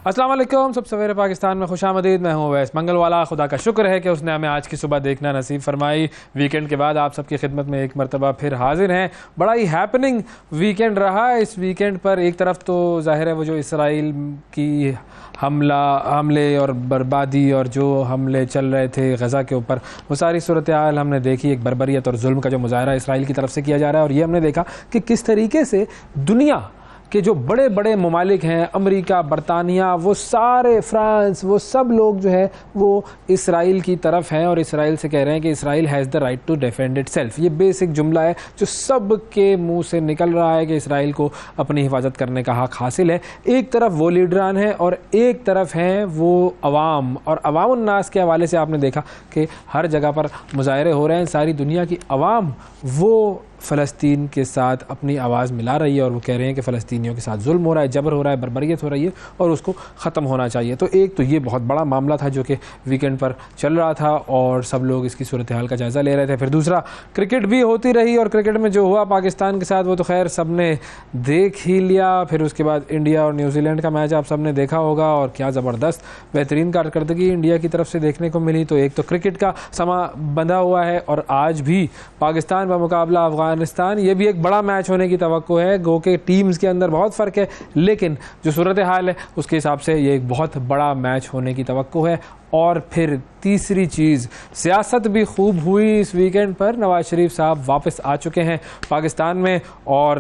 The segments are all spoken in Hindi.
अस्सलाम वालेकुम, सब सवेरे पाकिस्तान में खुशामदीद। मैं हूँ वैस मंगलवाला। खुदा का शुक्र है कि उसने हमें आज की सुबह देखना नसीब फरमाई। वीकेंड के बाद आप सबकी खिदमत में एक मरतबा फिर हाजिर हैं। बड़ा ही हैपनिंग वीकेंड रहा। इस वीकेंड पर एक तरफ तो ज़ाहिर है वो जो इसराइल की हमले और बर्बादी और जो हमले चल रहे थे गज़ा के ऊपर, वो सारी सूरत हाल हमने देखी। एक बर्बरियत और जुल्म का जो मुजाहरा इसराइल की तरफ से किया जा रहा है, और ये हमने देखा कि किस तरीके से दुनिया कि जो बड़े बड़े ममालिक हैं, अमेरिका, बरतानिया, वो सारे, फ्रांस, वो सब लोग जो है वो इसराइल की तरफ हैं और इसराइल से कह रहे हैं कि Israel has the right to defend itself. ये बेसिक जुमला है जो सब के मुंह से निकल रहा है कि इसराइल को अपनी हिफाजत करने का हक़ हासिल है। एक तरफ वो लीडरान हैं और एक तरफ हैं वो अवाम। और अवाम उन्नास के हवाले से आपने देखा कि हर जगह पर मुजाहरे हो रहे हैं। सारी दुनिया की अवाम वो फ़लस्तीन के साथ अपनी आवाज़ मिला रही है और वो कह रहे हैं कि फ़लस्तीनियों के साथ जुल्म हो रहा है, जबर हो रहा है, बर्बरियत हो रही है और उसको ख़त्म होना चाहिए। तो एक तो ये बहुत बड़ा मामला था जो कि वीकेंड पर चल रहा था और सब लोग इसकी सूरत हाल का जायज़ा ले रहे थे। फिर दूसरा, क्रिकेट भी होती रही और क्रिकेट में जो हुआ पाकिस्तान के साथ वो तो खैर सब ने देख ही लिया। फिर उसके बाद इंडिया और न्यूजीलैंड का मैच आप सब ने देखा होगा और क्या ज़बरदस्त बेहतरीन कारकर्दगी इंडिया की तरफ से देखने को मिली। तो एक तो क्रिकेट का समा बंधा हुआ है और आज भी पाकिस्तान का मुकाबला अफगानिस्तान, ये भी एक बड़ा मैच होने की तवक्को है। गो के टीम्स के अंदर बहुत फ़र्क है, लेकिन जो सूरत हाल है उसके हिसाब से ये एक बहुत बड़ा मैच होने की तवक्को है। और फिर तीसरी चीज़, सियासत भी खूब हुई इस वीकेंड पर। नवाज शरीफ साहब वापस आ चुके हैं पाकिस्तान में और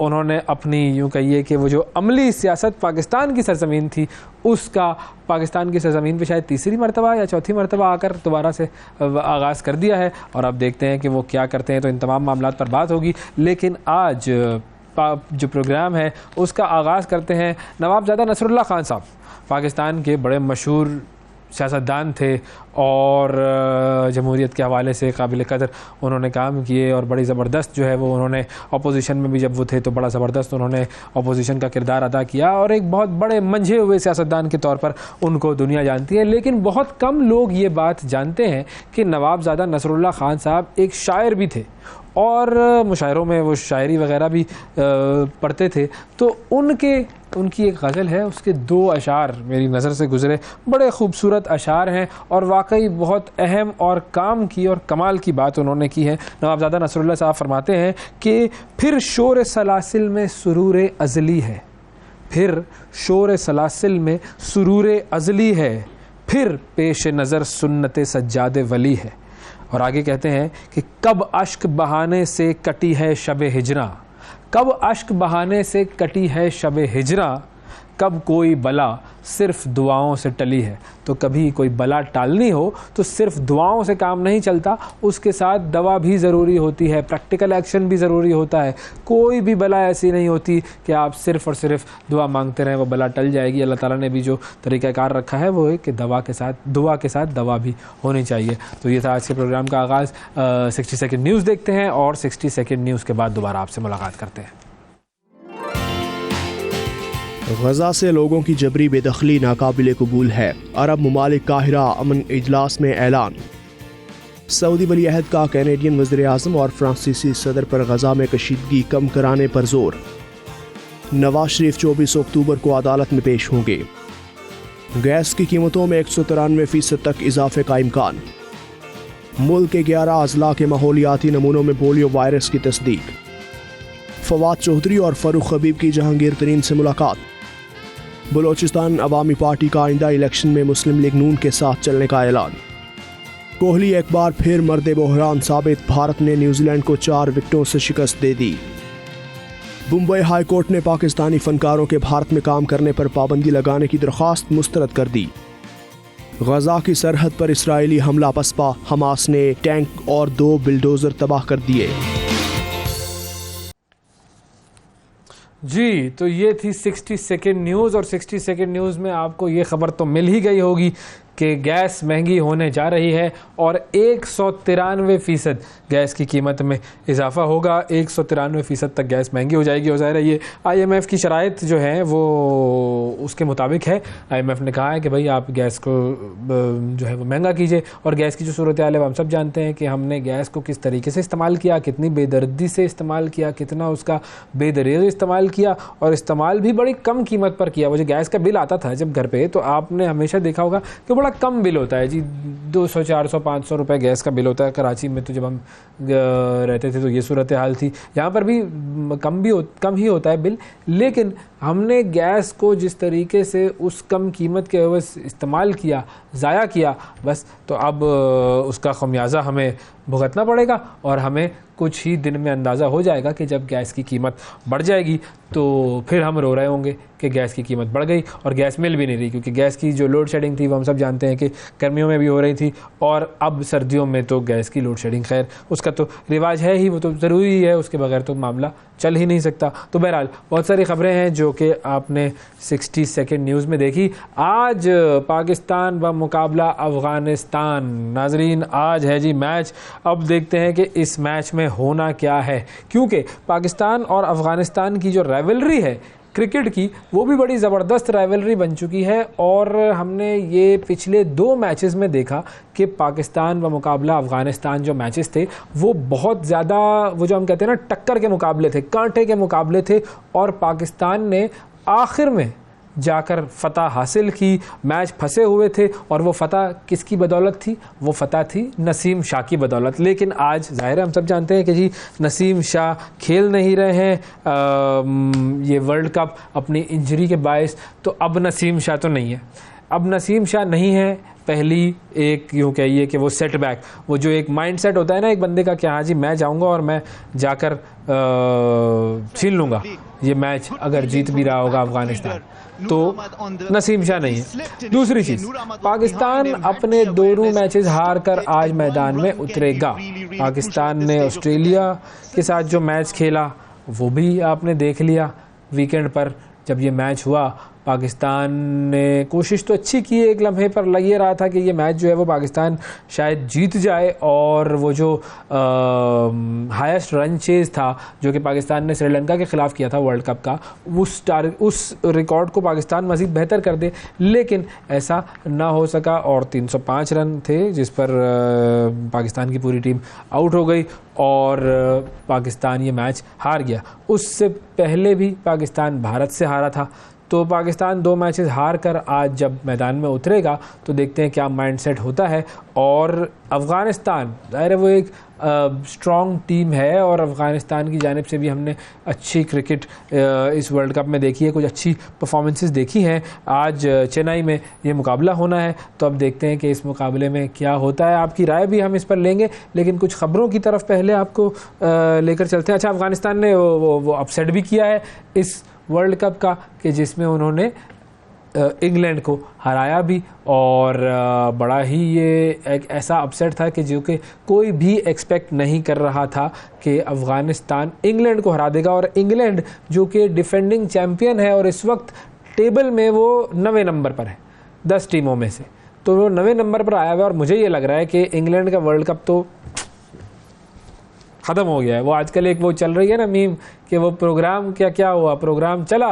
उन्होंने अपनी, यूँ कहिए कि वो जो अमली सियासत पाकिस्तान की सरजमीन थी, उसका पाकिस्तान की सरजमीन पे शायद तीसरी मरतबा या चौथी मरतबा आकर दोबारा से आगाज़ कर दिया है। और अब देखते हैं कि वो क्या करते हैं। तो इन तमाम मामलात पर बात होगी, लेकिन आज जो प्रोग्राम है उसका आगाज़ करते हैं। नवाबज़ादा नसरुल्लाह खान साहब पाकिस्तान के बड़े मशहूर सियासतदान थे और जमहूरियत के हवाले से काबिल कदर उन्होंने काम किए और बड़ी ज़बरदस्त जो है वो उन्होंने अपोजिशन में भी जब वो थे तो बड़ा ज़बरदस्त उन्होंने अपोजिशन का किरदार अदा किया और एक बहुत बड़े मंझे हुए सियासतदान के तौर पर उनको दुनिया जानती है। लेकिन बहुत कम लोग ये बात जानते हैं कि नवाबज़ादा नसरुल्लाह खान साहब एक शायर भी थे और मुशायरों में वो शायरी वग़ैरह भी पढ़ते थे। तो उनकी एक गज़ल है, उसके 2 अशार मेरी नज़र से गुज़रे, बड़े ख़ूबसूरत अशार हैं और वाकई बहुत अहम और काम की और कमाल की बात उन्होंने की है। नवाबज़ादा नसरुल्लाह साहब फरमाते हैं कि फिर शोर सलासिल में सुरूर अज़ली है, फिर शोर सलासिल में सुरूर अज़ली है, फिर पेश नज़र सुन्नत सज्जाद वली है। और आगे कहते हैं कि कब अश्क बहाने से कटी है शब हिजरा, कब अश्क बहाने से कटी है शब हिजरा, कब कोई बला सिर्फ दुआओं से टली है। तो कभी कोई बला टालनी हो तो सिर्फ दुआओं से काम नहीं चलता, उसके साथ दवा भी ज़रूरी होती है, प्रैक्टिकल एक्शन भी ज़रूरी होता है। कोई भी बला ऐसी नहीं होती कि आप सिर्फ़ और सिर्फ दुआ मांगते रहें, वो बला टल जाएगी। अल्लाह ताला ने भी जो तरीक़ाकार रखा है वो है कि दुआ के साथ दवा भी होनी चाहिए। तो ये था आज के प्रोग्राम का आगाज़। 60 सेकंड न्यूज़ देखते हैं और 60 सेकंड न्यूज़ के बाद दोबारा आपसे मुलाकात करते हैं। गज़ा से लोगों की जबरी बेदखली नाकाबिले कबूल है। अरब ममालिक काहिरा अमन इजलास में ऐलान। सऊदी वली अहद का कैनेडियन वज़ीर आज़म और फ्रांसीसी सदर पर गज़ा में कशीदगी कम कराने पर जोर। नवाज शरीफ 24 अक्टूबर को अदालत में पेश होंगे। गैस की कीमतों में 193% तक इजाफे का इम्कान। मुल्क के 11 अजला के माहौलियाती नमूनों में पोलियो वायरस की तस्दीक। फवाद चौधरी और फ़ारूक हबीब की जहांगीर तरीन से मुलाकात। बलोचिस्तान अवामी पार्टी का आइंदा इलेक्शन में मुस्लिम लीग नून के साथ चलने का ऐलान। कोहली एक बार फिर मर्द बहरान साबित, भारत ने न्यूजीलैंड को 4 विकेटों से शिकस्त दे दी। मुंबई हाई कोर्ट ने पाकिस्तानी फनकारों के भारत में काम करने पर पाबंदी लगाने की दरख्वास्त मुस्तरद कर दी। गज़ा की सरहद पर इसराइली हमला पसपा, हमास ने टैंक और 2 बिल्डोज़र तबाह कर दिए। जी, तो ये थी 60 सेकंड न्यूज़ और 60 सेकंड न्यूज़ में आपको ये ख़बर तो मिल ही गई होगी कि गैस महंगी होने जा रही है और 193% गैस की कीमत में इजाफा होगा। 193% तक गैस महंगी हो जाएगी। और ज़ाहिर है ये IMF की शराइत जो हैं वो उसके मुताबिक है। IMF ने कहा है कि भाई आप गैस को जो है वो महंगा कीजिए। और गैस की जो सूरत हाल है हम सब जानते हैं कि हमने गैस को किस तरीके से इस्तेमाल किया, कितनी बेदर्दी से इस्तेमाल किया, कितना उसका बेदरेज इस्तेमाल किया, और इस्तेमाल भी बड़ी कम कीमत पर किया। वो जो गैस का बिल आता था जब घर पे, तो आपने हमेशा देखा होगा कि बड़ा कम बिल होता है जी, 200 400 500 रुपए गैस का बिल होता है। कराची में तो जब हम रहते थे तो ये सूरत हाल थी। यहाँ पर भी कम ही होता है बिल, लेकिन हमने गैस को जिस तरीके से उस कम कीमत के एवज इस्तेमाल किया, ज़ाया किया, बस तो अब उसका खमियाजा हमें भुगतना पड़ेगा। और हमें कुछ ही दिन में अंदाज़ा हो जाएगा कि जब गैस की कीमत बढ़ जाएगी तो फिर हम रो रहे होंगे कि गैस की कीमत बढ़ गई और गैस मिल भी नहीं रही। क्योंकि गैस की जो लोड शेडिंग थी वो हम सब जानते हैं कि गर्मियों में भी हो रही थी, और अब सर्दियों में तो गैस की लोड शेडिंग, खैर उसका तो रिवाज है ही, वो तो ज़रूरी है, उसके बगैर तो मामला चल ही नहीं सकता। तो बहरहाल बहुत सारी ख़बरें हैं जो कि आपने 60 सेकंड न्यूज़ में देखी। आज पाकिस्तान व मुकाबला अफ़गानिस्तान, नाजरीन आज है जी मैच। अब देखते हैं कि इस मैच में होना क्या है, क्योंकि पाकिस्तान और अफ़गानिस्तान की जो राइवलरी है क्रिकेट की, वो भी बड़ी ज़बरदस्त राइवलरी बन चुकी है। और हमने ये पिछले 2 मैचेस में देखा कि पाकिस्तान व मुकाबला अफ़गानिस्तान जो मैचेस थे वो बहुत ज़्यादा, वो जो हम कहते हैं ना टक्कर के मुकाबले थे, कांटे के मुकाबले थे, और पाकिस्तान ने आखिर में जाकर फ़तह हासिल की। मैच फंसे हुए थे और वो फ़तह किसकी बदौलत थी? वो फ़तह थी नसीम शाह की बदौलत। लेकिन आज ज़ाहिर है हम सब जानते हैं कि जी नसीम शाह खेल नहीं रहे हैं ये वर्ल्ड कप अपनी इंजरी के बायस। तो अब नसीम शाह तो नहीं है, अब नसीम शाह नहीं है। पहली एक यूँ कहिए कि वो सेटबैक, वो जो एक माइंडसेट होता है ना एक बंदे का कि हाँ जी मैं जाऊँगा और मैं जाकर छीन लूँगा ये मैच, अगर जीत भी रहा होगा अफ़गानिस्तान, तो नसीम शाह नहीं है। दूसरी चीज़, पाकिस्तान अपने दोनों मैचेस हार कर आज मैदान में उतरेगा। पाकिस्तान ने ऑस्ट्रेलिया के साथ जो मैच खेला वो भी आपने देख लिया वीकेंड पर। जब ये मैच हुआ पाकिस्तान ने कोशिश तो अच्छी की, एक लम्हे पर लग ये रहा था कि ये मैच जो है वो पाकिस्तान शायद जीत जाए, और वो जो हाईएस्ट रन चेज था जो कि पाकिस्तान ने श्रीलंका के ख़िलाफ़ किया था वर्ल्ड कप का, उस रिकॉर्ड को पाकिस्तान मज़ीद बेहतर कर दे, लेकिन ऐसा ना हो सका। और 305 रन थे जिस पर पाकिस्तान की पूरी टीम आउट हो गई और पाकिस्तान ये मैच हार गया। उससे पहले भी पाकिस्तान भारत से हारा था। तो पाकिस्तान 2 मैचेस हार कर आज जब मैदान में उतरेगा तो देखते हैं क्या माइंडसेट होता है। और अफ़गानिस्तान ज़ाहिर है वो एक स्ट्रॉन्ग टीम है, और अफ़गानिस्तान की जानिब से भी हमने अच्छी क्रिकेट इस वर्ल्ड कप में देखी है, कुछ अच्छी परफॉर्मेंसेस देखी हैं। आज चेन्नई में ये मुकाबला होना है, तो अब देखते हैं कि इस मुकाबले में क्या होता है। आपकी राय भी हम इस पर लेंगे, लेकिन कुछ ख़बरों की तरफ पहले आपको लेकर चलते हैं। अच्छा, अफ़गानिस्तान ने वो अपसेट भी किया है इस वर्ल्ड कप का, कि जिसमें उन्होंने इंग्लैंड को हराया भी, और बड़ा ही ये एक ऐसा अपसेट था कि जो कि कोई भी एक्सपेक्ट नहीं कर रहा था कि अफ़गानिस्तान इंग्लैंड को हरा देगा। और इंग्लैंड जो कि डिफेंडिंग चैम्पियन है और इस वक्त टेबल में वो 9वें नंबर पर है 10 टीमों में से, तो वो 9वें नंबर पर आया हुआ है। और मुझे ये लग रहा है कि इंग्लैंड का वर्ल्ड कप तो ख़त्म हो गया है। वो आजकल एक वो चल रही है ना मीम कि वो प्रोग्राम क्या हुआ, प्रोग्राम चला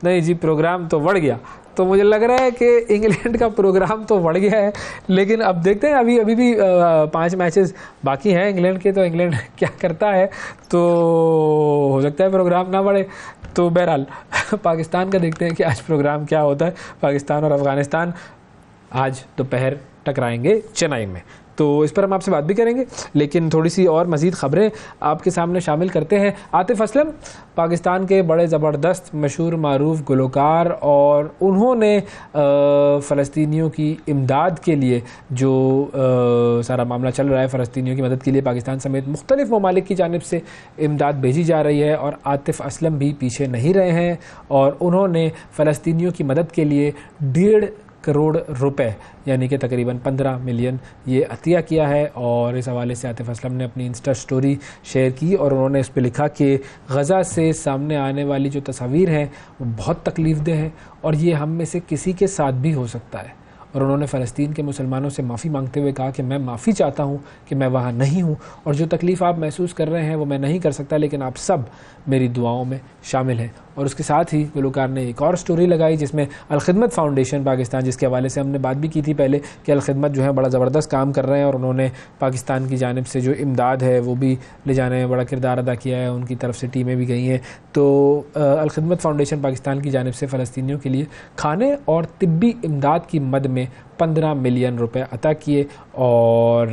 नहीं जी, प्रोग्राम तो बढ़ गया। तो मुझे लग रहा है कि इंग्लैंड का प्रोग्राम तो बढ़ गया है, लेकिन अब देखते हैं। अभी भी 5 मैचेस बाकी हैं इंग्लैंड के, तो इंग्लैंड क्या करता है, तो हो सकता है प्रोग्राम ना बढ़े। तो बहरहाल पाकिस्तान का देखते हैं कि आज प्रोग्राम क्या होता है। पाकिस्तान और अफ़गानिस्तान आज दोपहर टकराएंगे चेन्नई में, तो इस पर हम आपसे बात भी करेंगे, लेकिन थोड़ी सी और मज़ीद ख़बरें आपके सामने शामिल करते हैं। आतिफ़ असलम पाकिस्तान के बड़े ज़बरदस्त मशहूर मारूफ गुलकार, और उन्होंने फ़लस्तीनियों की इमदाद के लिए जो सारा मामला चल रहा है, फ़लस्तीनियों की मदद के लिए पाकिस्तान समेत मुख्तलिफ़ ममालिक की जानिब से इमदाद भेजी जा रही है, और आतिफ़ असलम भी पीछे नहीं रहे हैं, और उन्होंने फ़लस्तीनियों की मदद के लिए 1.5 करोड़ रुपए यानी कि तकरीबन 15 मिलियन ये अतिया किया है। और इस हवाले से आतिफ़ असलम ने अपनी इंस्टा स्टोरी शेयर की, और उन्होंने इस पर लिखा कि गज़ा से सामने आने वाली जो तस्वीर हैं वो बहुत तकलीफ़देह हैं, और ये हम में से किसी के साथ भी हो सकता है, और उन्होंने फ़लस्तीन के मुसलमानों से माफ़ी मांगते हुए कहा कि मैं माफ़ी चाहता हूँ कि मैं वहाँ नहीं हूँ और जो तकलीफ़ आप महसूस कर रहे हैं वो मैं नहीं कर सकता, लेकिन आप सब मेरी दुआओं में शामिल हैं। और उसके साथ ही गुलकार ने एक और स्टोरी लगाई जिसमें अल-खिदमत फाउंडेशन पाकिस्तान, जिसके हवाले से हमने बात भी की थी पहले कि अल-खिदमत जो है बड़ा ज़बरदस्त काम कर रहे हैं और उन्होंने पाकिस्तान की जानिब से जो इमदाद है वो भी ले जाने में बड़ा किरदार अदा किया है, उनकी तरफ से टीमें भी गई हैं। तो अल-खिदमत फाउंडेशन पाकिस्तान की जानिब से फ़लस्तीनियों के लिए खाने और तिब्बी इमदाद की मद में 15 मिलियन रुपए अता किए और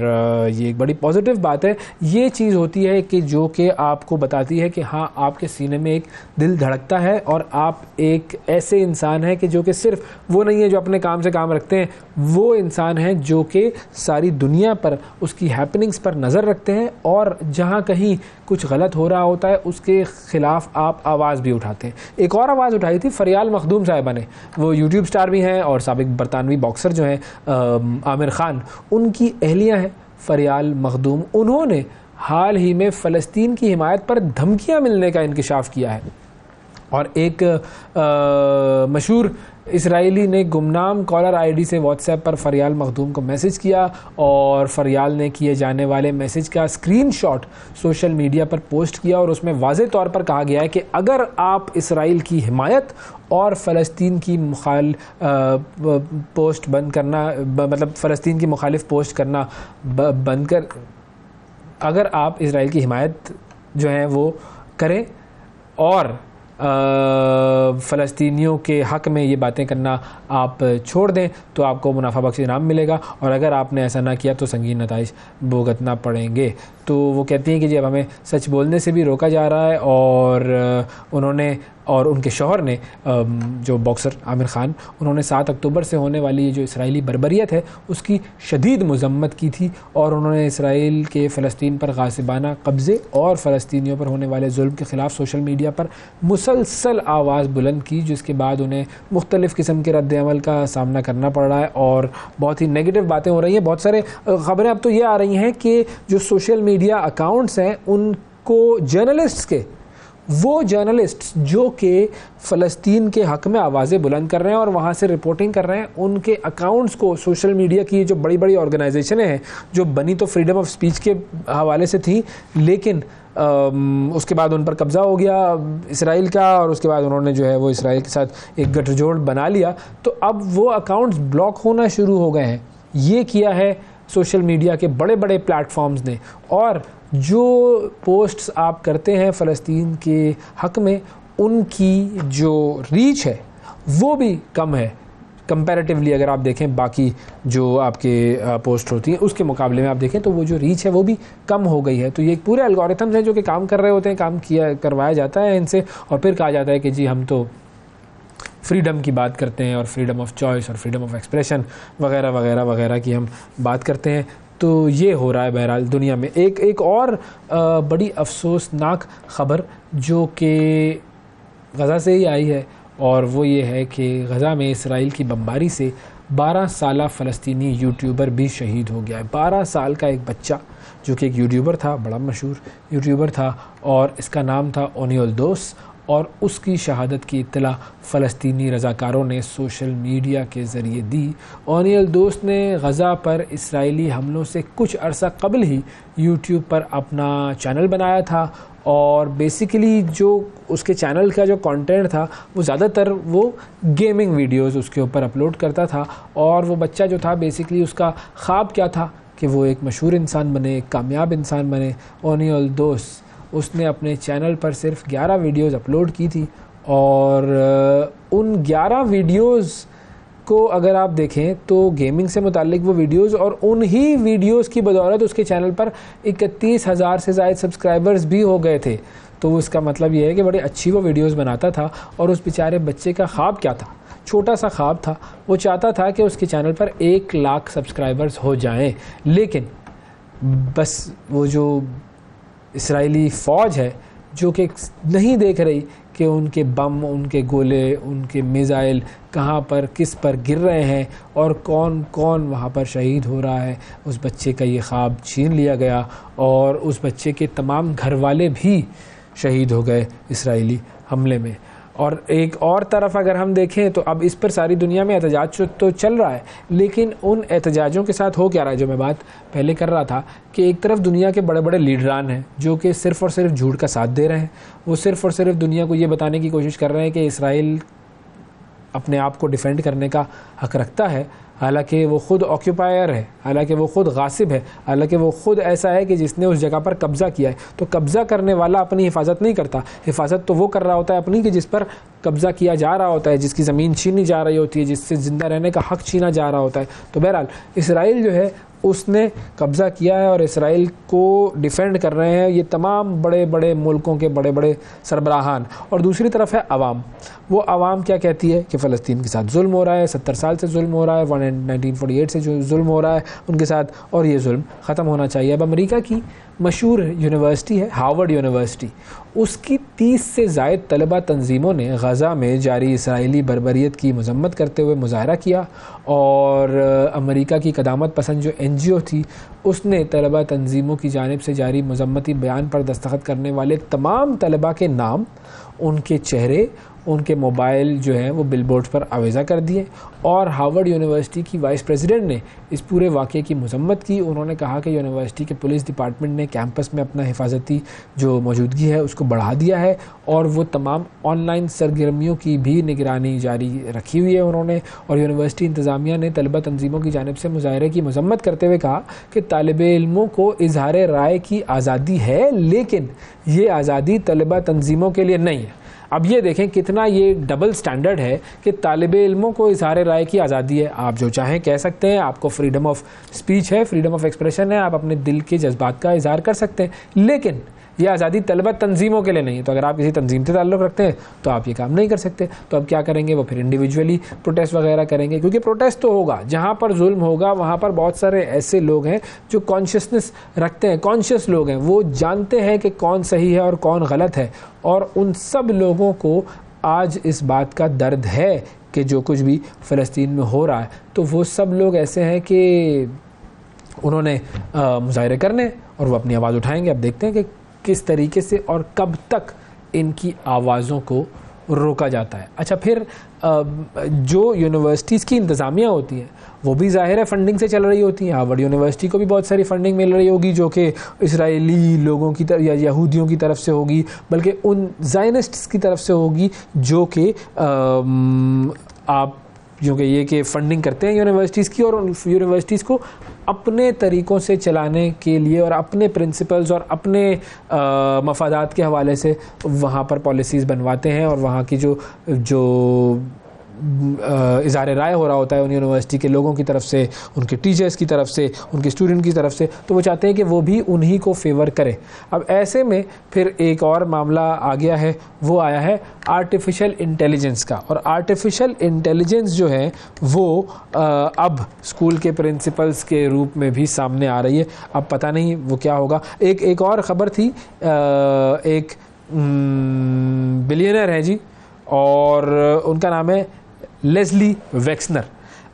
ये एक बड़ी पॉजिटिव बात है। ये चीज़ होती है कि जो कि आपको बताती है कि हाँ, आपके सीने में एक दिल धड़कता है और आप एक ऐसे इंसान हैं कि जो कि सिर्फ वो नहीं है जो अपने काम से काम रखते हैं, वो इंसान है जो कि सारी दुनिया पर उसकी हैपनिंग्स पर नज़र रखते हैं और जहाँ कहीं कुछ गलत हो रहा होता है उसके ख़िलाफ़ आप आवाज़ भी उठाते हैं। एक और आवाज़ उठाई थी फरियाल मखदूम साहिबा ने, वो यूट्यूब स्टार भी हैं और साबिक बरतानवी बॉक्सर जो हैं आमिर खान, उनकी अहलिया है फरियाल मखदूम। उन्होंने हाल ही में फ़लस्तीन की हिमायत पर धमकियां मिलने का इंकिशाफ किया है और एक मशहूर इसराइली ने गुमनाम कॉलर आईडी से व्हाट्सएप पर फरियाल मखदूम को मैसेज किया और फरियाल ने किए जाने वाले मैसेज का स्क्रीनशॉट सोशल मीडिया पर पोस्ट किया और उसमें वाज़े तौर पर कहा गया है कि अगर आप इसराइल की हिमायत और फ़लस्तीन की पोस्ट बंद करना, मतलब फ़लस्तीन की मुखालिफ पोस्ट करना बंद कर, अगर आप इसराइल की हिमायत जो है वो करें और फ़लस्तीनियों के हक़ में ये बातें करना आप छोड़ दें तो आपको मुनाफा बख्श इनाम मिलेगा और अगर आपने ऐसा ना किया तो संगीन नताइज भुगतना पड़ेंगे। तो वो कहती हैं कि जी अब हमें सच बोलने से भी रोका जा रहा है और उन्होंने और उनके शौहर ने जो बॉक्सर आमिर खान, उन्होंने 7 अक्टूबर से होने वाली जो इसराइली बर्बरियत है उसकी शदीद मज़म्मत की थी और उन्होंने इसराइल के फ़लस्तीन पर गासिबाना कब्ज़े और फ़लस्तीनियों पर होने वाले जुल्म के ख़िलाफ़ सोशल मीडिया पर मुसलसल आवाज़ बुलंद की, जिसके बाद उन्हें मुख्तलिफ़ किस्म के रद्द-ए-अमल का सामना करना पड़ रहा है और बहुत ही नेगेटिव बातें हो रही हैं। बहुत सारे ख़बरें अब तो ये आ रही हैं कि जो सोशल मीडिया अकाउंट्स हैं उनको जर्नलिस्ट्स के, वो जर्नलिस्ट जो कि फ़लस्तीन के हक़ में आवाज़ें बुलंद कर रहे हैं और वहाँ से रिपोर्टिंग कर रहे हैं, उनके अकाउंट्स को सोशल मीडिया की जो बड़ी बड़ी ऑर्गेनाइजेशनें हैं जो बनी तो फ्रीडम ऑफ स्पीच के हवाले से थी, लेकिन उसके बाद उन पर कब्ज़ा हो गया इसराइल का और उसके बाद उन्होंने जो है वो इसराइल के साथ एक गठजोड़ बना लिया, तो अब वो अकाउंट्स ब्लॉक होना शुरू हो गए हैं। ये किया है सोशल मीडिया के बड़े बड़े प्लेटफॉर्म्स ने और जो पोस्ट्स आप करते हैं फ़लस्तीन के हक़ में उनकी जो रीच है वो भी कम है कंपैरेटिवली। अगर आप देखें बाकी जो आपके पोस्ट होती हैं उसके मुकाबले में आप देखें तो वो जो रीच है वो भी कम हो गई है। तो ये पूरे एल्गोरिथम्स हैं जो कि काम कर रहे होते हैं, काम करवाया जाता है इनसे और फिर कहा जाता है कि जी हम तो फ्रीडम की बात करते हैं और फ्रीडम ऑफ चॉइस और फ्रीडम ऑफ एक्सप्रेशन वगैरह वगैरह वगैरह की हम बात करते हैं। तो ये हो रहा है बहरहाल दुनिया में। एक और बड़ी अफसोसनाक ख़बर जो कि गज़ा से ही आई है और वो ये है कि गज़ा में इसराइल की बमबारी से 12 साला फ़लस्तीनी यूट्यूबर भी शहीद हो गया है। 12 साल का एक बच्चा जो कि एक यूट्यूबर था, बड़ा मशहूर यूट्यूबर था और इसका नाम था ओनियल दोस, और उसकी शहादत की इत्तला फ़लस्तीनी रज़ाकारों ने सोशल मीडिया के ज़रिए दी। ओनियल दोस्त ने गज़ा पर इसराइली हमलों से कुछ अरसा कबल ही यूट्यूब पर अपना चैनल बनाया था और बेसिकली जो उसके चैनल का जो कंटेंट था वो ज़्यादातर वो गेमिंग वीडियोस उसके ऊपर अपलोड करता था और वो बच्चा जो था बेसिकली उसका ख्वाब क्या था कि वो एक मशहूर इंसान बने, एक कामयाब इंसान बने। ओनियल दोस्त उसने अपने चैनल पर सिर्फ 11 वीडियोस अपलोड की थी और उन 11 वीडियोस को अगर आप देखें तो गेमिंग से मुताल्लिक वो वीडियोस और उन ही वीडियोस की बदौलत उसके चैनल पर 31,000 से ज़ायद सब्सक्राइबर्स भी हो गए थे। तो उसका मतलब ये है कि बड़ी अच्छी वो वीडियोस बनाता था और उस बेचारे बच्चे का ख्वाब क्या था, छोटा सा ख्वाब था, वो चाहता था कि उसके चैनल पर 1 लाख सब्सक्राइबर्स हो जाएं, लेकिन बस वो जो इसराइली फ़ौज है जो कि नहीं देख रही कि उनके बम, उनके गोले, उनके मिज़ाइल कहाँ पर किस पर गिर रहे हैं और कौन कौन वहाँ पर शहीद हो रहा है, उस बच्चे का ये ख्वाब छीन लिया गया और उस बच्चे के तमाम घर वाले भी शहीद हो गए इसराइली हमले में। और एक और तरफ अगर हम देखें तो अब इस पर सारी दुनिया में एहतजाज तो चल रहा है, लेकिन उन एहतजाजों के साथ हो क्या रहा है, जो मैं बात पहले कर रहा था कि एक तरफ दुनिया के बड़े बड़े लीडरान हैं जो कि सिर्फ़ और सिर्फ झूठ का साथ दे रहे हैं। वो सिर्फ़ और सिर्फ दुनिया को ये बताने की कोशिश कर रहे हैं कि इसराइल अपने आप को डिफेंड करने का हक़ रखता है, हालांकि वो ख़ुद ऑक्यूपायर है, हालांकि वो ख़ुद गासिब है, हालांकि वो ख़ुद ऐसा है कि जिसने उस जगह पर कब्ज़ा किया है। तो कब्ज़ा करने वाला अपनी हिफाजत नहीं करता, हिफाजत तो वो कर रहा होता है अपनी कि जिस पर कब्ज़ा किया जा रहा होता है, जिसकी ज़मीन छीनी जा रही होती है, जिससे ज़िंदा रहने का हक़ छीना जा रहा होता है। तो बहरहाल इसराइल जो है उसने कब्ज़ा किया है और इसराइल को डिफ़ेंड कर रहे हैं ये तमाम बड़े बड़े मुल्कों के बड़े बड़े सरबराहान। और दूसरी तरफ है आवाम। वो आवाम क्या कहती है कि फ़लस्तीन के साथ जुल्म हो रहा है, 70 साल से जुल्म हो रहा है, 1948 से जो जुल्म हो रहा है उनके साथ, और ये जुल्म ख़त्म होना चाहिए। अब अमेरिका की मशहूर यूनिवर्सिटी है हार्वर्ड यूनिवर्सिटी, उसकी 30 से ज़ायद तलबा तंजीमों ने गज़ा में जारी इसराइली बर्बरियत की मज़म्मत करते हुए मुज़ाहरा किया। और अमेरिका की क़दामत पसंद जो NGO थी उसने तलबा तंजीमों की जानिब से जारी मज़म्मती बयान पर दस्तखत करने वाले तमाम तलबा के नाम, उनके चेहरे, उनके मोबाइल जो हैं वो बिलबोर्ड्स पर आवेज़ा कर दिए। और हार्वर्ड यूनिवर्सिटी की वाइस प्रेसिडेंट ने इस पूरे वाक़े की मज़म्मत की। उन्होंने कहा कि यूनिवर्सिटी के पुलिस डिपार्टमेंट ने कैंपस में अपना हिफाजती जो मौजूदगी है उसको बढ़ा दिया है और वो तमाम ऑनलाइन सरगर्मियों की भी निगरानी जारी रखी हुई है उन्होंने। और यूनिवर्सिटी इंतज़ामिया ने तलबा तंजीमों की जानिब से मुज़ाहरे की मज़म्मत करते हुए कहा कि तालिबे इल्मों को इज़हार राय की आज़ादी है, लेकिन ये आज़ादी तलबा तंजीमों के लिए नहीं है। अब ये देखें कितना ये डबल स्टैंडर्ड है कि तालिबे इल्मों को इज़हार राय की आज़ादी है, आप जो चाहें कह सकते हैं, आपको फ्रीडम ऑफ स्पीच है, फ्रीडम ऑफ एक्सप्रेशन है, आप अपने दिल के जज्बात का इज़हार कर सकते हैं, लेकिन ये आज़ादी तलबा तंजीमों के लिए नहीं है। तो अगर आप किसी तंजीम से ताल्लुक़ रखते हैं तो आप ये काम नहीं कर सकते। तो अब क्या करेंगे, वो फिर इंडिविजुअली प्रोटेस्ट वगैरह करेंगे, क्योंकि प्रोटेस्ट तो होगा, जहाँ पर जुल्म होगा वहाँ पर बहुत सारे ऐसे लोग हैं जो कॉन्शियसनेस रखते हैं, कॉन्शियस लोग हैं, वो जानते हैं कि कौन सही है और कौन गलत है। और उन सब लोगों को आज इस बात का दर्द है कि जो कुछ भी फ़लस्तीन में हो रहा है, तो वो सब लोग ऐसे हैं कि उन्होंने मुज़ाहरे करने और वो अपनी आवाज़ उठाएंगे। अब देखते हैं कि किस तरीके से और कब तक इनकी आवाज़ों को रोका जाता है। अच्छा, फिर जो यूनिवर्सिटीज़ की इंतज़ामिया होती है वो भी ज़ाहिर है फ़ंडिंग से चल रही होती है। हार्वर्ड यूनिवर्सिटी को भी बहुत सारी फ़ंडिंग मिल रही होगी जो कि इसराइली लोगों की तरफ या यहूदियों की तरफ से होगी, बल्कि उन ज़ायनिस्ट्स की तरफ से होगी जो कि आप जो कि ये कि फ़ंडिंग करते हैं यूनिवर्सिटीज़ की, और यूनिवर्सिटीज़ को अपने तरीक़ों से चलाने के लिए और अपने प्रिंसिपल्स और अपने मफादात के हवाले से वहाँ पर पॉलिसीज़ बनवाते हैं। और वहाँ की जो इज़हार राय हो रहा होता है उन यूनिवर्सिटी के लोगों की तरफ से, उनके टीचर्स की तरफ से, उनके स्टूडेंट की तरफ से, तो वो चाहते हैं कि वो भी उन्हीं को फेवर करे। अब ऐसे में फिर एक और मामला आ गया है, वो आया है आर्टिफिशियल इंटेलिजेंस का। और आर्टिफिशियल इंटेलिजेंस जो है वो अब स्कूल के प्रिंसिपल्स के रूप में भी सामने आ रही है। अब पता नहीं वो क्या होगा। एक और ख़बर थी, एक बिलियनर है जी और उनका नाम है लेस्ली वेक्सनर।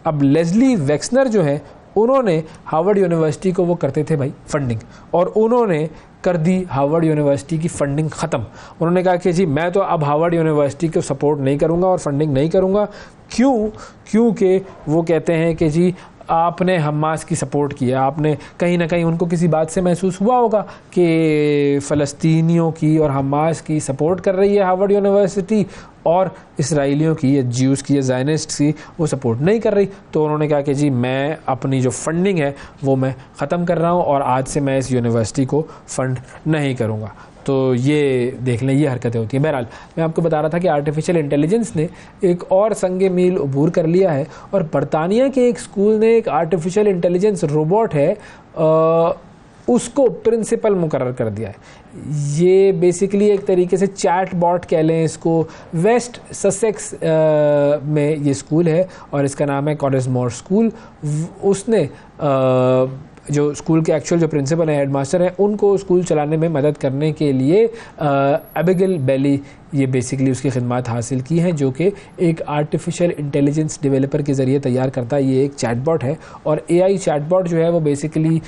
अब लेस्ली वेक्सनर जो है उन्होंने हार्वर्ड यूनिवर्सिटी को वो करते थे भाई फ़ंडिंग, और उन्होंने कर दी हार्वर्ड यूनिवर्सिटी की फ़ंडिंग ख़त्म। उन्होंने कहा कि जी मैं तो अब हार्वर्ड यूनिवर्सिटी को सपोर्ट नहीं करूँगा और फ़ंडिंग नहीं करूँगा। क्योंकि वो कहते हैं कि जी आपने हमास की सपोर्ट किया, आपने कहीं ना कहीं उनको किसी बात से महसूस हुआ होगा कि फ़लस्तीनियों की और हमास की सपोर्ट कर रही है हार्वर्ड यूनिवर्सिटी और इसराइलियों की या ज्यूज़ की या ज़ायनिस्ट्स की वो सपोर्ट नहीं कर रही। तो उन्होंने कहा कि जी मैं अपनी जो फ़ंडिंग है वो मैं ख़त्म कर रहा हूँ और आज से मैं इस यूनिवर्सिटी को फ़ंड नहीं करूँगा। तो ये देख लें, ये हरकतें होती हैं। बहरहाल मैं आपको बता रहा था कि आर्टिफिशियल इंटेलिजेंस ने एक और संगे मील अबूर कर लिया है और बरतानिया के एक स्कूल ने एक आर्टिफिशियल इंटेलिजेंस रोबोट है उसको प्रिंसिपल मुकर्रर कर दिया है। ये बेसिकली एक तरीके से चैट बॉट कह लें इसको। वेस्ट ससेक्स में ये स्कूल है और इसका नाम है कॉरेजमोर स्कूल। उसने जो स्कूल के एक्चुअल जो प्रिंसिपल हैं, हेडमास्टर हैं, उनको स्कूल चलाने में मदद करने के लिए एबिगेल बेली ये बेसिकली उसकी खिदमत हासिल की हैं, जो कि एक आर्टिफिशियल इंटेलिजेंस डेवलपर के ज़रिए तैयार करता है। ये एक चैटबॉट है और AI चैटबॉट जो है वो बेसिकली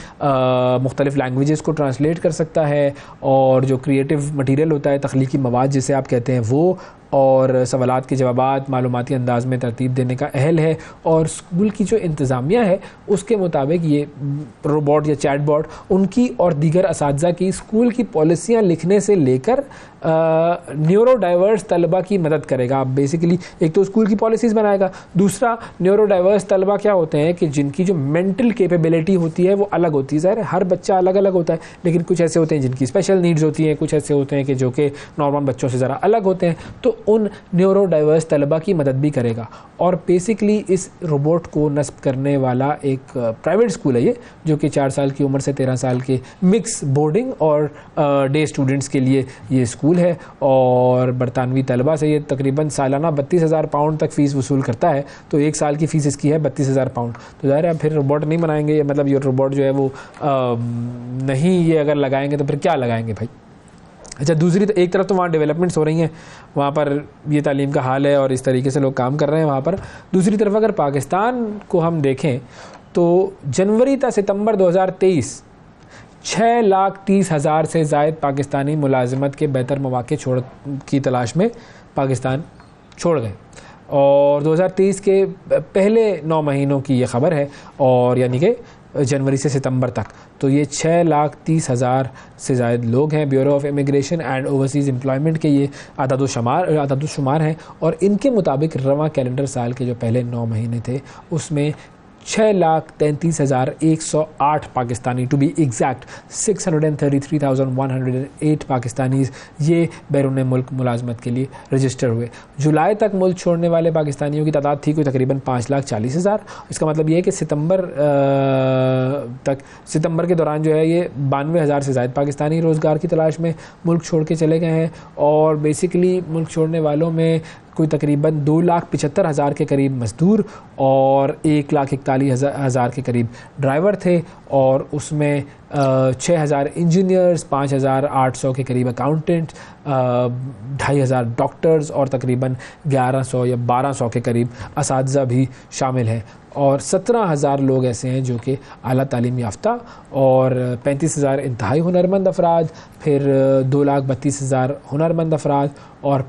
मुख्तलिफ़ लैंग्वेजेस को ट्रांसलेट कर सकता है और जो क्रिएटिव मटीरियल होता है, तख्लीकी मवाद जिसे आप कहते हैं वो, और सवालात के जवाबात मालूमाती अंदाज में तरतीब देने का अहल है। और स्कूल की जो इंतज़ामिया है उसके मुताबिक ये रोबोट या चैटबॉट उनकी और दीगर असातिज़ा की स्कूल की पॉलिसियाँ लिखने से लेकर न्यूरो डाइवर्स तलबा की मदद करेगा। आप बेसिकली एक तो स्कूल की पॉलिसीज़ बनाएगा, दूसरा न्यूरो डाइवर्स तलबा क्या होते हैं कि जिनकी जो मेंटल कैपेबिलिटी होती है वो अलग होती है। ज़ाहिर है हर बच्चा अलग अलग होता है, लेकिन कुछ ऐसे होते हैं जिनकी स्पेशल नीड्स होती हैं, कुछ ऐसे होते हैं कि जो कि नॉर्मल बच्चों से ज़रा अलग होते हैं, तो उन न्यूरो डाइवर्स तलबा की मदद भी करेगा। और बेसिकली इस रोबोट को नस्ब करने वाला एक प्राइवेट स्कूल है ये, जो कि 4 साल की उम्र से 13 साल के मिक्स बोर्डिंग और डे स्टूडेंट्स के लिए ये स्कूल है। और बरतानवी तलबा से ये तकरीबन सालाना 32,000 पाउंड तक फ़ीस वसूल करता है। तो 1 साल की फ़ीस इसकी है 32,000 पाउंड। तो ज़ाहिर है फिर रोबोट नहीं बनाएंगे, मतलब ये रोबोट जो है वो नहीं, ये अगर लगाएंगे तो फिर क्या लगाएंगे भाई। अच्छा, दूसरी एक तरफ तो वहाँ डेवलपमेंट्स हो रही हैं, वहाँ पर ये तालीम का हाल है और इस तरीके से लोग काम कर रहे हैं वहाँ पर। दूसरी तरफ अगर पाकिस्तान को हम देखें तो जनवरी था सितंबर 2023 6,30,000 से ज़ायद पाकिस्तानी मुलाजिमत के बेहतर मौक़े की तलाश में पाकिस्तान छोड़ गए। और 2023 के पहले 9 महीनों की ये ख़बर है, और यानी कि जनवरी से सितंबर तक तो ये 6,30,000 से ज़ायद लोग हैं। Bureau of immigration and overseas employment के ये आदाद-ओ-शुमार हैं। और इनके मुताबिक रवां कैलेंडर साल के जो पहले 9 महीने थे उसमें 6,33,108 Pakistani, to be exact 633,108 Pakistanis ये बैरून मुल्क मुलाजमत के लिए रजिस्टर हुए। जुलाई तक मुल्क छोड़ने वाले पाकिस्तानियों की तादाद थी कोई तकरीबन 5,40,000। इसका मतलब ये है कि सितंबर के दौरान जो है ये 92,000 से ज़ायद पाकिस्तानी रोज़गार की तलाश में मुल्क छोड़ के चले गए हैं। और बेसिकली मुल्क छोड़ने वालों में कोई तकरीबन 2,75,000 के करीब मज़दूर और 1,41,000 के करीब ड्राइवर थे। और उसमें 6,000 इंजीनियर्स, 5,800 के करीब अकाउंटेंट, 2,500 डॉक्टर्स और तकरीबन 1,100 या 1,200 के करीब असातिज़ा भी शामिल हैं। और 17,000 लोग ऐसे हैं जो कि आला तालीम याफ्ता, और 35,000 इंतहाई हुनरमंद अफराद, फिर 2,32,000 हुनरमंद अफराद और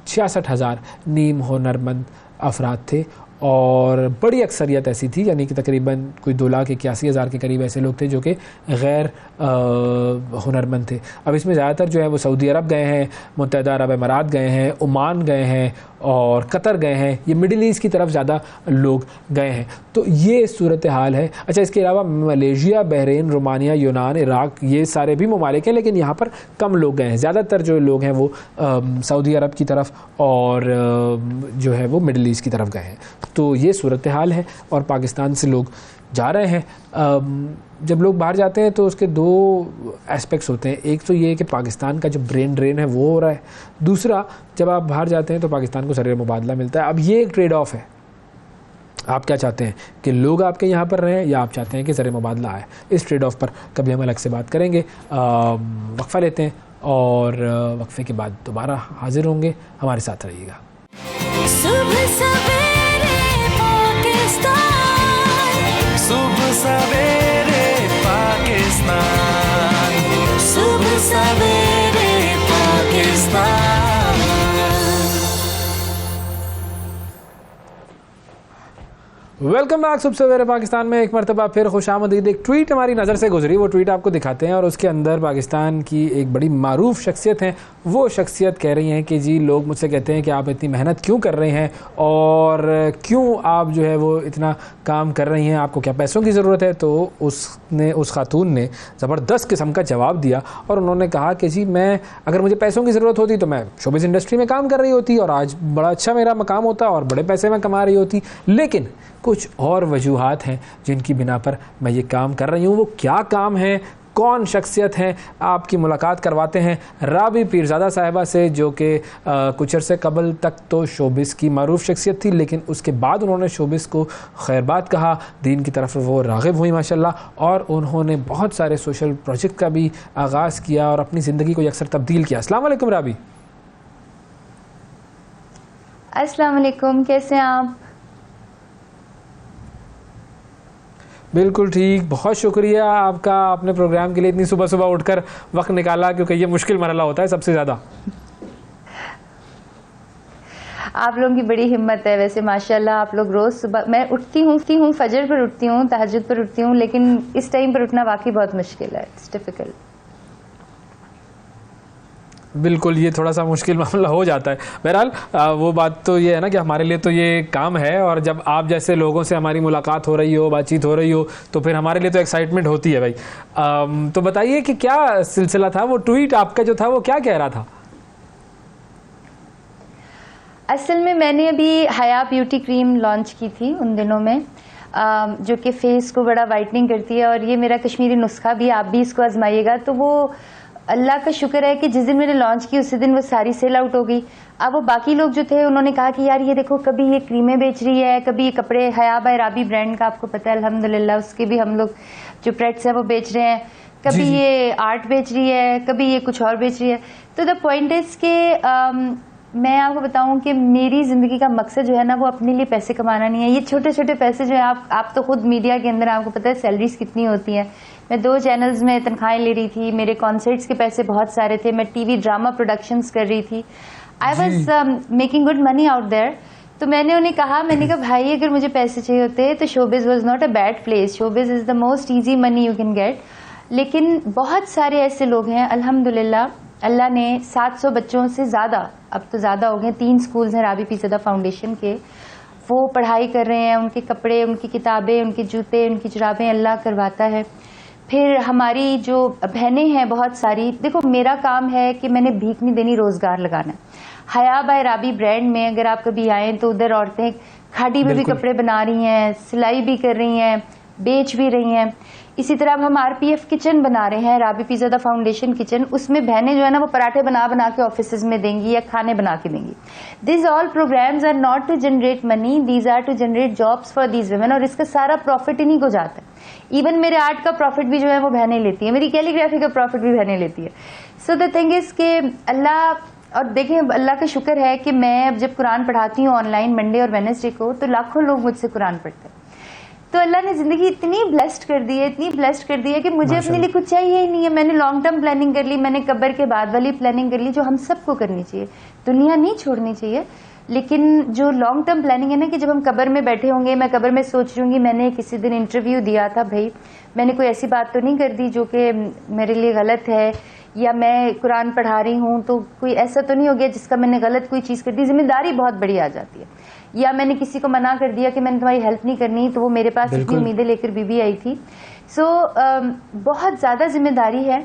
66,000 नीम हुनरमंद अफराद थे। और बड़ी अक्सरियत ऐसी थी, यानी कि तकरीबन कोई 2,81,000 के करीब ऐसे लोग थे जो कि गैर हुनरमंद थे। अब इसमें ज़्यादातर जो है वो सऊदी अरब गए हैं, मुत्तहिदा अरब अमारात गए हैं, ओमान गए हैं और कतर गए हैं। ये मिडिल ईस्ट की तरफ ज़्यादा लोग गए हैं। तो ये सूरत हाल है। अच्छा, इसके अलावा मलेशिया, बहरीन, रोमानिया, यूनान, इराक, ये सारे भी ममालिक हैं, लेकिन यहाँ पर कम लोग गए हैं। ज़्यादातर जो लोग हैं वो सऊदी अरब की तरफ और जो है वो मिडिल ईस्ट की तरफ गए हैं। तो ये सूरत हाल है और पाकिस्तान से लोग जा रहे हैं। जब लोग बाहर जाते हैं तो उसके 2 एस्पेक्ट्स होते हैं। एक तो ये है कि पाकिस्तान का जो ब्रेन ड्रेन है वो हो रहा है, दूसरा जब आप बाहर जाते हैं तो पाकिस्तान को ज़रिए मुबादला मिलता है। अब ये एक ट्रेड ऑफ है, आप क्या चाहते हैं कि लोग आपके यहाँ पर रहें या आप चाहते हैं कि ज़रिए मुबादला आए। इस ट्रेड ऑफ पर कभी हम अलग से बात करेंगे। वक्फ़ा लेते हैं और वक्फ़े के बाद दोबारा हाजिर होंगे। हमारे साथ रहिएगा। सुबह सवेरे पाकिस्तान, सुबह सवेरे पाकिस्तान। वेलकम बैक सुबह सवेरे पाकिस्तान में एक मरतबा फिर खुशामदीद। एक ट्वीट हमारी नज़र से गुजरी, वो ट्वीट आपको दिखाते हैं और उसके अंदर पाकिस्तान की एक बड़ी मारूफ शख्सियत हैं। वो शख्सियत कह रही हैं कि जी लोग मुझसे कहते हैं कि आप इतनी मेहनत क्यों कर रहे हैं और क्यों आप जो है वो इतना काम कर रही हैं, आपको क्या पैसों की ज़रूरत है। तो उस खातून ने ज़बरदस्त किस्म का जवाब दिया और उन्होंने कहा कि जी मैं, अगर मुझे पैसों की ज़रूरत होती तो मैं शोबिज़ इंडस्ट्री में काम कर रही होती और आज बड़ा अच्छा मेरा मकाम होता और बड़े पैसे में कमा रही होती, लेकिन कुछ और वजूहात हैं जिनकी बिना पर मैं ये काम कर रही हूँ। वो क्या काम है, कौन शख्सियत हैं, आपकी मुलाकात करवाते हैं राबी पीरज़ादा साहिबा से, जो कि कुछ अरसे कबल तक तो शोबिस की मारूफ शख्सियत थी, लेकिन उसके बाद उन्होंने शोबिस को खैरबाद कहा, दीन की तरफ वो राग़िब हुई माशाल्लाह, और उन्होंने बहुत सारे सोशल प्रोजेक्ट का भी आगाज़ किया और अपनी ज़िंदगी को यकसर तब्दील किया। अस्सलाम वालेकुम राबी। अस्सलाम वालेकुम, कैसे हैं आप? बिल्कुल ठीक, बहुत शुक्रिया आपका, आपने प्रोग्राम के लिए इतनी सुबह सुबह उठकर वक्त निकाला, क्योंकि ये मुश्किल मरहला होता है सबसे ज़्यादा। आप लोगों की बड़ी हिम्मत है वैसे माशाल्लाह। आप लोग रोज़ सुबह, मैं उठती हूँ फजर पर उठती हूँ, तहज्जुद पर उठती हूँ, लेकिन इस टाइम पर उठना वाकई बहुत मुश्किल है। It's difficult. बिल्कुल, ये थोड़ा सा मुश्किल मामला हो जाता है। बहरहाल वो बात तो ये है ना कि हमारे लिए तो ये काम है, और जब आप जैसे लोगों से हमारी मुलाकात हो रही हो, बातचीत हो रही हो, तो फिर हमारे लिए तो एक्साइटमेंट होती है भाई। तो बताइए कि क्या सिलसिला था, वो ट्वीट आपका जो था वो क्या कह रहा था? असल में मैंने अभी हया ब्यूटी क्रीम लॉन्च की थी उन दिनों में, जो कि फेस को बड़ा वाइटनिंग करती है, और ये मेरा कश्मीरी नुस्खा भी, आप भी इसको आजमाइएगा। तो वो अल्लाह का शुक्र है कि जिस दिन मैंने लॉन्च की उसी दिन वो सारी सेल आउट हो गई। अब वो बाकी लोग जो थे उन्होंने कहा कि यार ये देखो, कभी ये क्रीमें बेच रही है, कभी ये कपड़े, हया बाय राबी ब्रांड का आपको पता है अल्हम्दुलिल्लाह, उसके भी हम लोग जो प्रोडक्ट्स है वो बेच रहे हैं, कभी ये आर्ट बेच रही है, कभी ये कुछ और बेच रही है। तो द पॉइंट इज के मैं आपको बताऊं कि मेरी ज़िंदगी का मकसद जो है ना वो अपने लिए पैसे कमाना नहीं है। ये छोटे छोटे पैसे जो है, आप तो खुद मीडिया के अंदर, आपको पता है सैलरीज कितनी होती हैं। मैं 2 चैनल्स में तनख्वाहें ले रही थी, मेरे कॉन्सर्ट्स के पैसे बहुत सारे थे, मैं टीवी ड्रामा प्रोडक्शंस कर रही थी, I was making good money out there. तो मैंने उन्हें कहा, मैंने कहा भाई अगर मुझे पैसे चाहिए होते तो showbiz was not a bad place, showbiz is the most easy money you can get. लेकिन बहुत सारे ऐसे लोग हैं अल्हम्दुलिल्लाह, अल्लाह ने 700 बच्चों से ज़्यादा, अब तो ज़्यादा हो गए, 3 स्कूल्स हैं राबी पीरज़ादा फाउंडेशन के, वो पढ़ाई कर रहे हैं, उनके कपड़े, उनकी किताबें, उनके जूते, उनकी जुराबें अल्लाह करवाता है। फिर हमारी जो बहनें हैं बहुत सारी, देखो मेरा काम है कि मैंने भीख नहीं देनी, रोज़गार लगाना है। हया बाय राबी ब्रांड में अगर आप कभी आएँ तो उधर औरतें खाड़ी में भी कपड़े बना रही हैं, सिलाई भी कर रही हैं, बेच भी रही हैं। इसी तरह अब हम RPF किचन बना रहे हैं, राबी पीरज़ादा फाउंडेशन किचन, उसमें बहनें जो है ना वो पराठे बना बना के ऑफिस में देंगी या खाने बना के देंगी। This all programs are not to generate money, these are to generate jobs for these women, और इसका सारा प्रॉफिट इन्हीं को जाता है। इवन मेरे आर्ट का प्रॉफिट भी जो है वो बहनें लेती है, मेरी कैलीग्राफी का प्रॉफिट भी बहनें लेती है। सो द थिंग इज के अल्लाह, और देखें अल्लाह का शुक्र है कि मैं अब जब कुरान पढ़ाती हूँ ऑनलाइन मंडे और वेडनेसडे को, तो लाखों लोग मुझसे कुरान पढ़ते हैं। तो अल्लाह ने ज़िंदगी इतनी ब्लेस्ड कर दी है, इतनी ब्लेस्ड कर दी है कि मुझे अपने लिए कुछ चाहिए ही नहीं है। मैंने लॉन्ग टर्म प्लानिंग कर ली, मैंने कब्र के बाद वाली प्लानिंग कर ली, जो हम सबको करनी चाहिए, दुनिया नहीं छोड़नी चाहिए। लेकिन जो लॉन्ग टर्म प्लानिंग है ना, कि जब हम कब्र में बैठे होंगे, मैं कब्र में सोच रही हूँ मैंने किसी दिन इंटरव्यू दिया था, भाई मैंने कोई ऐसी बात तो नहीं कर दी जो कि मेरे लिए गलत है, या मैं कुरान पढ़ा रही हूँ तो कोई ऐसा तो नहीं हो गया जिसका मैंने गलत कोई चीज़ कर दी। जिम्मेदारी बहुत बड़ी आ जाती है। या मैंने किसी को मना कर दिया कि मैंने तुम्हारी हेल्प नहीं करनी, तो वो मेरे पास इतनी उम्मीदें लेकर बीबी आई थी। सो बहुत ज़्यादा जिम्मेदारी है,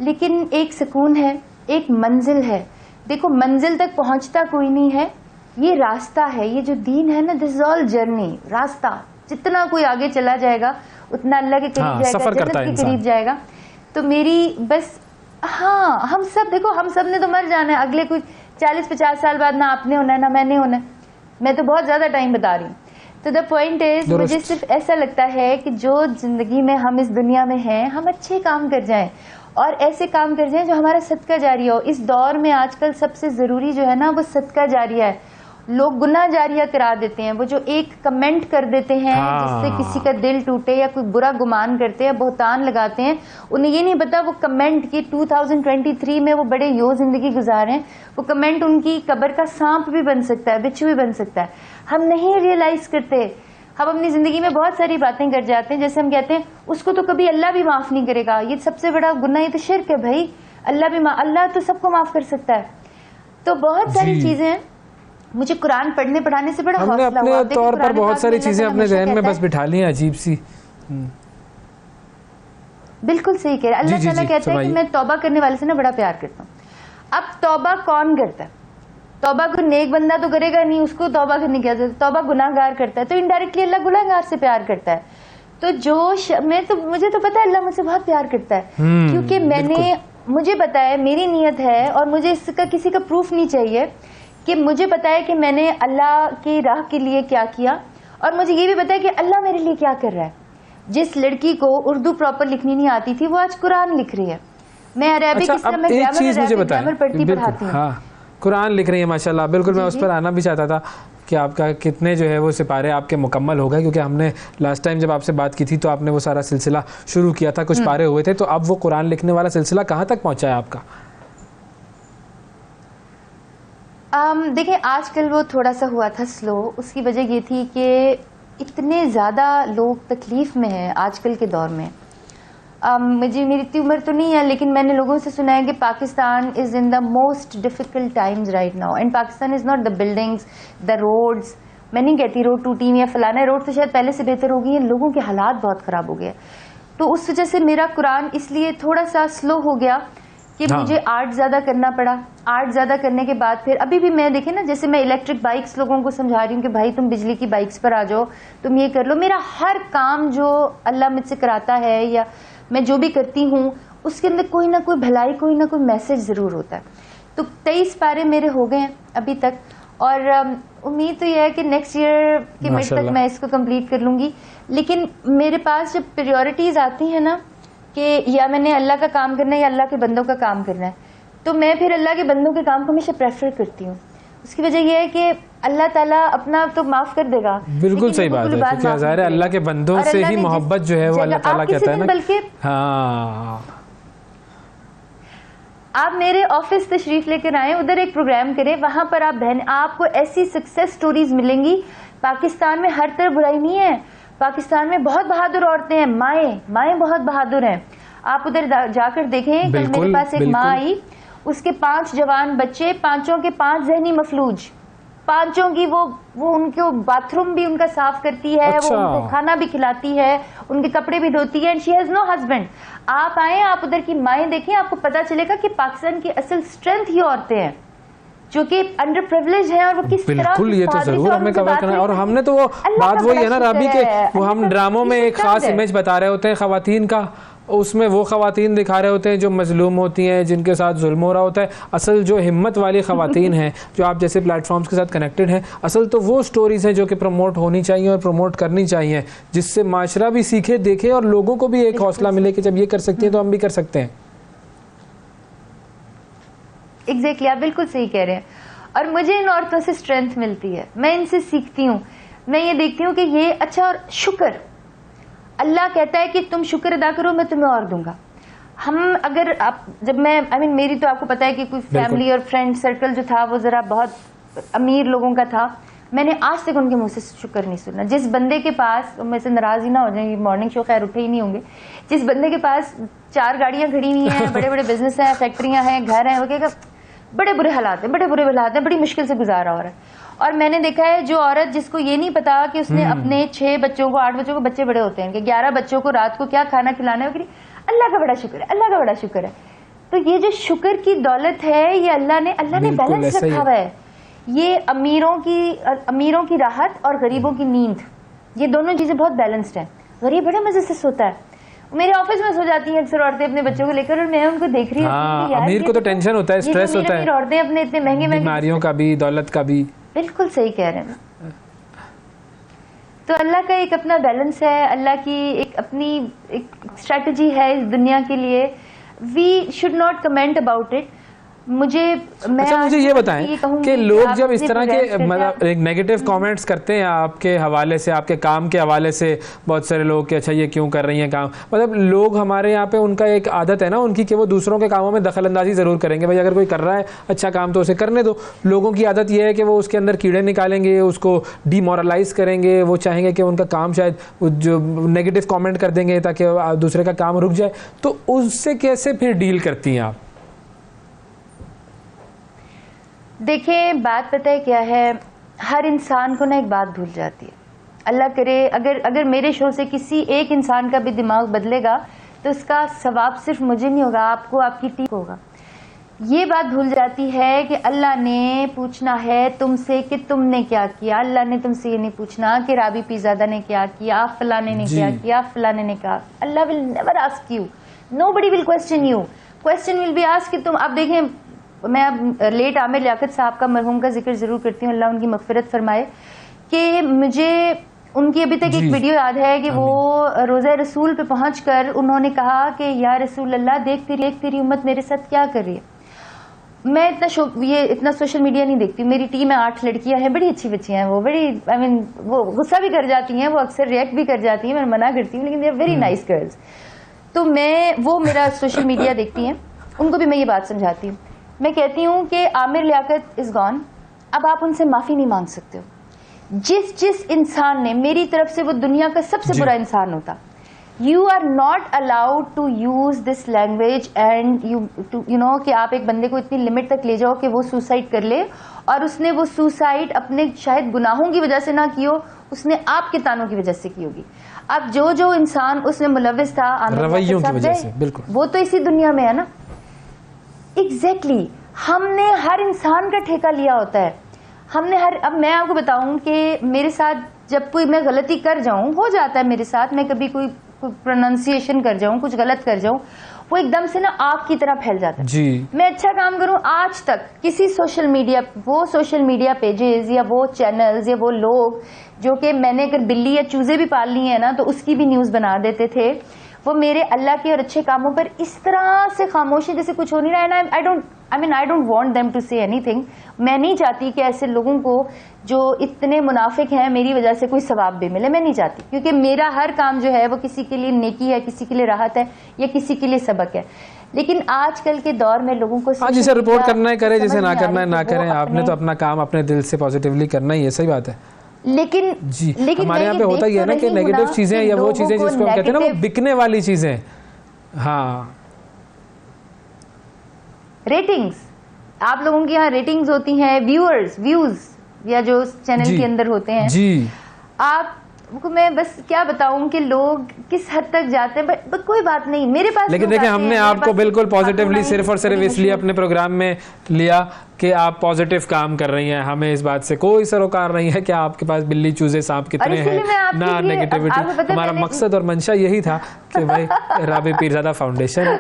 लेकिन एक सुकून है, एक मंजिल है। देखो मंजिल तक पहुँचता कोई नहीं है, ये रास्ता है, ये जो दीन है ना, दिस इज ऑल जर्नी, रास्ता। जितना कोई आगे चला जाएगा उतना अल्लाह के करीब जाएगा, जन्नत के करीब जाएगा। तो मेरी बस, हाँ हम सब देखो, हम सब ने तो मर जाना है, अगले कुछ 40-50 साल बाद ना आपने होना है ना मैंने होना है। मैं तो बहुत ज्यादा टाइम बता रही हूँ। तो द पॉइंट इज, मुझे सिर्फ ऐसा लगता है कि जो जिंदगी में हम इस दुनिया में हैं, हम अच्छे काम कर जाएं, और ऐसे काम कर जाएं जो हमारा सदका जारिया हो। इस दौर में आजकल सबसे जरूरी जो है ना वो सदका जारिया है। लोग गुनाह जारिया करा देते हैं, वो जो एक कमेंट कर देते हैं जिससे किसी का दिल टूटे, या कोई बुरा गुमान करते हैं, बहुतान लगाते हैं, उन्हें ये नहीं पता वो कमेंट की 2023 में वो बड़े यो जिंदगी गुजार हैं, वो कमेंट उनकी कब्र का सांप भी बन सकता है, बिच्छू भी बन सकता है। हम नहीं रियलाइज करते, हम अपनी जिंदगी में बहुत सारी बातें कर जाते हैं, जैसे हम कहते हैं उसको तो कभी अल्लाह भी माफ नहीं करेगा, ये सबसे बड़ा गुनाह, ये तो शिर्क है भाई। अल्लाह तो सबको माफ कर सकता है। तो बहुत सारी चीजें हैं। मुझे कुरान पढ़ने पढ़ाने से बड़ा हमने अपने तौर पर बहुत सारी चीजें अपने जहन में बस बिठा ली हैं, अजीब सी। बिल्कुल सही कह रहे हैं। अल्लाह ताला कहता है कि मैं तौबा करने वाले से ना बड़ा प्यार करता हूँ। अब तौबा कौन करता है? तौबा कोई नेक बंदा तो करेगा नहीं, उसको तौबा करने की आदत। तौबा गुनाहगार करता है, तो इनडायरेक्टली अल्लाह गुनाहगार से प्यार करता है। तो मुझे तो पता है अल्लाह मुझसे बहुत प्यार करता है, क्योंकि मुझे पता है, मेरी नीयत है, और मुझे इसका किसी का प्रूफ नहीं चाहिए, कि मुझे पता है कि मैंने अल्लाह की राह के लिए क्या किया, और मुझे ये भी पता है कि अल्लाह मेरे लिए क्या कर रहा है। जिस लड़की को उर्दू प्रॉपर लिखनी नहीं आती थी, वो आज कुरान लिख रही है। मैं अरेबिक ग्रामर पढ़ाती हूँ। हाँ, कुरान लिख रही है माशाल्लाह। बिल्कुल, मैं उस पर आना भी चाहता था कि आपका कितने जो है वो सिपारे आपके मुकम्मल हो गए, क्योंकि हमने लास्ट टाइम जब आपसे बात की थी तो आपने वो सारा सिलसिला शुरू किया था, कुछ पारे हुए थे, तो अब वो कुरान लिखने वाला सिलसिला कहाँ तक पहुँचा है आपका? देखिए आजकल वो थोड़ा सा हुआ था स्लो। उसकी वजह ये थी कि इतने ज़्यादा लोग तकलीफ़ में हैं आजकल के दौर में। मेरी इतनी उम्र तो नहीं है, लेकिन मैंने लोगों से सुना है कि Pakistan is in the most difficult times right now, and Pakistan is not the buildings, the roads. मैं नहीं कहती रोड टूटी हुई है फलाना, रोड तो शायद पहले से बेहतर हो गई है, लोगों के हालात बहुत ख़राब हो गए। तो उस वजह से मेरा कुरान इसलिए थोड़ा सा स्लो हो गया कि मुझे आर्ट ज़्यादा करना पड़ा। आर्ट ज़्यादा करने के बाद फिर अभी भी मैं देखे ना, जैसे मैं इलेक्ट्रिक बाइक्स लोगों को समझा रही हूँ कि भाई तुम बिजली की बाइक्स पर आ जाओ, तुम ये कर लो। मेरा हर काम जो अल्लाह मुझसे कराता है या मैं जो भी करती हूँ उसके अंदर कोई ना कोई भलाई, कोई ना कोई मैसेज ज़रूर होता है। तो 23 पारे मेरे हो गए हैं अभी तक, और उम्मीद तो यह है कि नेक्स्ट ईयर के मिड तक मैं इसको कंप्लीट कर लूँगी। लेकिन मेरे पास जब प्रायोरिटीज़ आती हैं ना कि या मैंने अल्लाह का काम करना है या अल्लाह के बंदों का काम करना है, तो मैं फिर अल्लाह के बंदों के काम को हमेशा प्रेफर करती हूँ। उसकी वजह यह है कि अल्लाह ताला अपना तो माफ़ कर देगा। बिल्कुल सही बात है, क्योंकि ज़ाहिर है अल्लाह के बंदों से ही मोहब्बत जो है वो अल्लाह ताला कहता है ना। बल्कि आप मेरे ऑफिस तशरीफ लेकर आए, उधर एक प्रोग्राम करें, वहां पर आप बहन आपको ऐसी सक्सेस स्टोरीज मिलेंगी। पाकिस्तान में हर तरफ बुराई नहीं है, पाकिस्तान में बहुत बहादुर औरतें हैं, माएँ बहुत बहादुर हैं। आप उधर जाकर देखें। कल मेरे पास एक माँ आई, उसके 5 जवान बच्चे, 5 के 5 जहनी मफलूज, 5 की वो उनको बाथरूम भी उनका साफ करती है, वो उनको खाना भी खिलाती है, उनके कपड़े भी धोती है, and she has no husband. आप आए, आप उधर की माएँ देखें, आपको पता चलेगा कि पाकिस्तान की असल स्ट्रेंथ ही औरतें हैं जो कि अंडर प्रिविलेज है, और वो किस तरह। बिल्कुल, ये तो जरूर हमें कवर करना है। और हमने तो वो बात वही है ना राबी के, वो हम ड्रामों में एक खास इमेज बता रहे होते हैं खवातीन का, उसमें वो खवातीन दिखा रहे होते हैं जो मजलूम होती हैं, जिनके साथ जुल्म हो रहा होता है। असल जो हिम्मत वाली खवातीन हैं, जो आप जैसे प्लेटफॉर्म्स के साथ कनेक्टेड हैं, असल तो वो स्टोरीज हैं जो कि प्रमोट होनी चाहिए और प्रमोट करनी चाहिए, जिससे माशरा भी सीखे, देखे और लोगों को भी एक हौसला मिले कि जब ये कर सकती हैं तो हम भी कर सकते हैं। एग्जैक्टली, आप बिल्कुल सही कह रहे हैं। और मुझे इन औरतों से स्ट्रेंथ मिलती है, मैं इनसे सीखती हूँ। मैं ये देखती हूँ कि ये अच्छा, और शुक्र, अल्लाह कहता है कि तुम शुक्र अदा करो, मैं तुम्हें और दूंगा। हम अगर आप जब मैं मेरी तो आपको पता है कि कोई फैमिली और फ्रेंड सर्कल जो था वो ज़रा बहुत अमीर लोगों का था, मैंने आज तक उनके मुंह से शुक्र नहीं सुना। जिस बंदे के पास, मैं से नाराज़ ही ना हो जाए, मॉर्निंग शो खैर उठे ही नहीं होंगे, जिस बंदे के पास 4 गाड़ियाँ खड़ी हुई हैं, बड़े बड़े बिजनेस हैं, फैक्ट्रियाँ हैं, घर हैं, वो कहेगा बड़े बुरे हालात हैं, बड़े बुरे हालात हैं, बड़ी मुश्किल से गुजारा हो रहा है। और मैंने देखा है जो औरत जिसको ये नहीं पता कि उसने अपने 6 बच्चों को, 8 बच्चों को, बच्चे बड़े होते हैं कि 11 बच्चों को रात को क्या खाना खिलाना है, अल्लाह का बड़ा शुक्र है, अल्लाह का बड़ा शुक्र है। तो ये जो शुक्र की दौलत है, ये अल्लाह ने बैलेंस रखा हुआ है। ये अमीरों की राहत और गरीबों की नींद, ये दोनों चीजें बहुत बैलेंस्ड हैं। गरीब बड़े मजे से सोता है। मेरे ऑफिस में सो जाती हैं अक्सर औरतें अपने बच्चों को लेकर, और मैं उनको देख रही हूँ। अमीर को तो टेंशन होता है, स्ट्रेस होता है, औरतें अपने इतने महंगे बीमारियों का भी, दौलत का भी। बिल्कुल सही कह रहे हैं। तो अल्लाह का एक अपना बैलेंस है, अल्लाह की एक अपनी एक स्ट्रेटजी है इस दुनिया के लिए। We should not comment about it. मुझे ये बताएं कि लोग जब इस तरह के मतलब एक नेगेटिव कमेंट्स करते हैं आपके हवाले से, आपके काम के हवाले से, बहुत सारे लोग कि अच्छा ये क्यों कर रही हैं काम, मतलब लोग हमारे यहाँ पे उनका एक आदत है ना उनकी कि वो दूसरों के कामों में दखल अंदाजी ज़रूर करेंगे। भाई अगर कोई कर रहा है अच्छा काम तो उसे करने दो। लोगों की आदत यह है कि वो उसके अंदर कीड़े निकालेंगे, उसको डिमोरलाइज करेंगे, वो चाहेंगे कि उनका काम शायद जो नेगेटिव कॉमेंट कर देंगे ताकि दूसरे का काम रुक जाए। तो उससे कैसे फिर डील करती हैं आप? देखिए बात पता है क्या है, हर इंसान को ना एक बात भूल जाती है। अल्लाह करे अगर मेरे शो से किसी एक इंसान का भी दिमाग बदलेगा तो उसका सवाब सिर्फ मुझे नहीं होगा, आपको, आपकी टीम को होगा। ये बात भूल जाती है कि अल्लाह ने पूछना है तुमसे कि तुमने क्या किया। अल्लाह ने तुमसे ये नहीं पूछना कि राबी पीज़ादा ने क्या किया, फलाने ने क्या किया, फलाने ने कहा। Allah will never ask you, nobody will question you, question will be ask कि तुम। अब देखें, मैं अब लेट आमिर लियाकत साहब का, मरहूम का जिक्र जरूर करती हूँ, अल्लाह उनकी मगफिरत फरमाए, कि मुझे उनकी अभी तक एक वीडियो याद है कि वो रोज़ा रसूल पे पहुंचकर उन्होंने कहा कि या रसूल अल्लाह देख तेरी उम्मत मेरे साथ क्या कर रही है। मैं इतना सोशल मीडिया नहीं देखती, मेरी टीम में 8 लड़कियां हैं, बड़ी अच्छी बच्चियां हैं, वो बड़ी वो गुस्सा भी कर जाती हैं, वो अक्सर रिएक्ट भी कर जाती हैं, मैं मना करती हूँ, लेकिन they are very nice girls. तो वो मेरा सोशल मीडिया देखती हैं, उनको भी मैं ये बात समझाती हूँ। मैं कहती हूँ कि आमिर लियाकत इज गॉन, अब आप उनसे माफी नहीं मांग सकते हो। जिस इंसान ने मेरी तरफ से, वो दुनिया का सबसे बुरा इंसान होता, you are not allowed to use this language and you know कि आप एक बंदे को इतनी लिमिट तक ले जाओ कि वो सुसाइड कर ले, और उसने वो सुसाइड अपने शायद गुनाहों की वजह से ना की हो, उसने आपके तानों की वजह से की होगी। अब जो इंसान उसमें मुलविस था, रवैयों की वजह से, बिल्कुल, वो तो इसी दुनिया में है ना। एग्जैक्टली हमने हर इंसान का ठेका लिया होता है, हमने अब मैं आपको बताऊं कि मेरे साथ जब कोई मैं गलती कर जाऊं, हो जाता है मेरे साथ, मैं कभी कोई प्रोनाउंसिएशन कर जाऊं, कुछ गलत कर जाऊं, वो एकदम से ना आग की तरह फैल जाता है जी। मैं अच्छा काम करूं, आज तक किसी सोशल मीडिया पेजेस या वो चैनल्स या वो लोग जो कि मैंने अगर बिल्ली या चूजे भी पाल ली है ना तो उसकी भी न्यूज बना देते थे, वो मेरे अल्लाह के और अच्छे कामों पर इस तरह से खामोशी जैसे कुछ हो नहीं रहा है। I don't want them to say anything. मैं नहीं चाहती कि ऐसे लोगों को जो इतने मुनाफिक हैं मेरी वजह से कोई सवाब भी मिले, मैं नहीं चाहती, क्योंकि मेरा हर काम जो है वो किसी के लिए नेकी है, किसी के लिए राहत है या किसी के लिए सबक है। लेकिन आजकल के दौर में लोगों को जिसे रिपोर्ट करना है करे, जिसे ना करना है ना करें, आपने तो अपना काम अपने दिल से पॉजिटिवली करना ही है, सही बात है। लेकिन हमारे यहाँ पे होता ही है ना कि नेगेटिव चीजें या वो चीजें जिसको हम कहते हैं ना, वो बिकने वाली चीजें, हाँ, रेटिंग्स, आप लोगों की यहाँ रेटिंग्स होती हैं, व्यूज या जो चैनल के अंदर होते हैं जी। आपको मैं बस क्या बताऊं कि लोग किस हद तक जाते हैं, बट कोई बात नहीं, मेरे पास। लेकिन देखिए, हमने आपको बिल्कुल पॉजिटिवली सिर्फ और सिर्फ इसलिए अपने प्रोग्राम में लिया कि आप पॉजिटिव काम कर रही हैं, हमें इस बात से कोई सरोकार नहीं है कि आपके पास बिल्ली चूजे सांप कितने हैं, ना नेगेटिविटी। हमारा मकसद और मंशा यही था कि भाई राबी पीरजादा फाउंडेशन।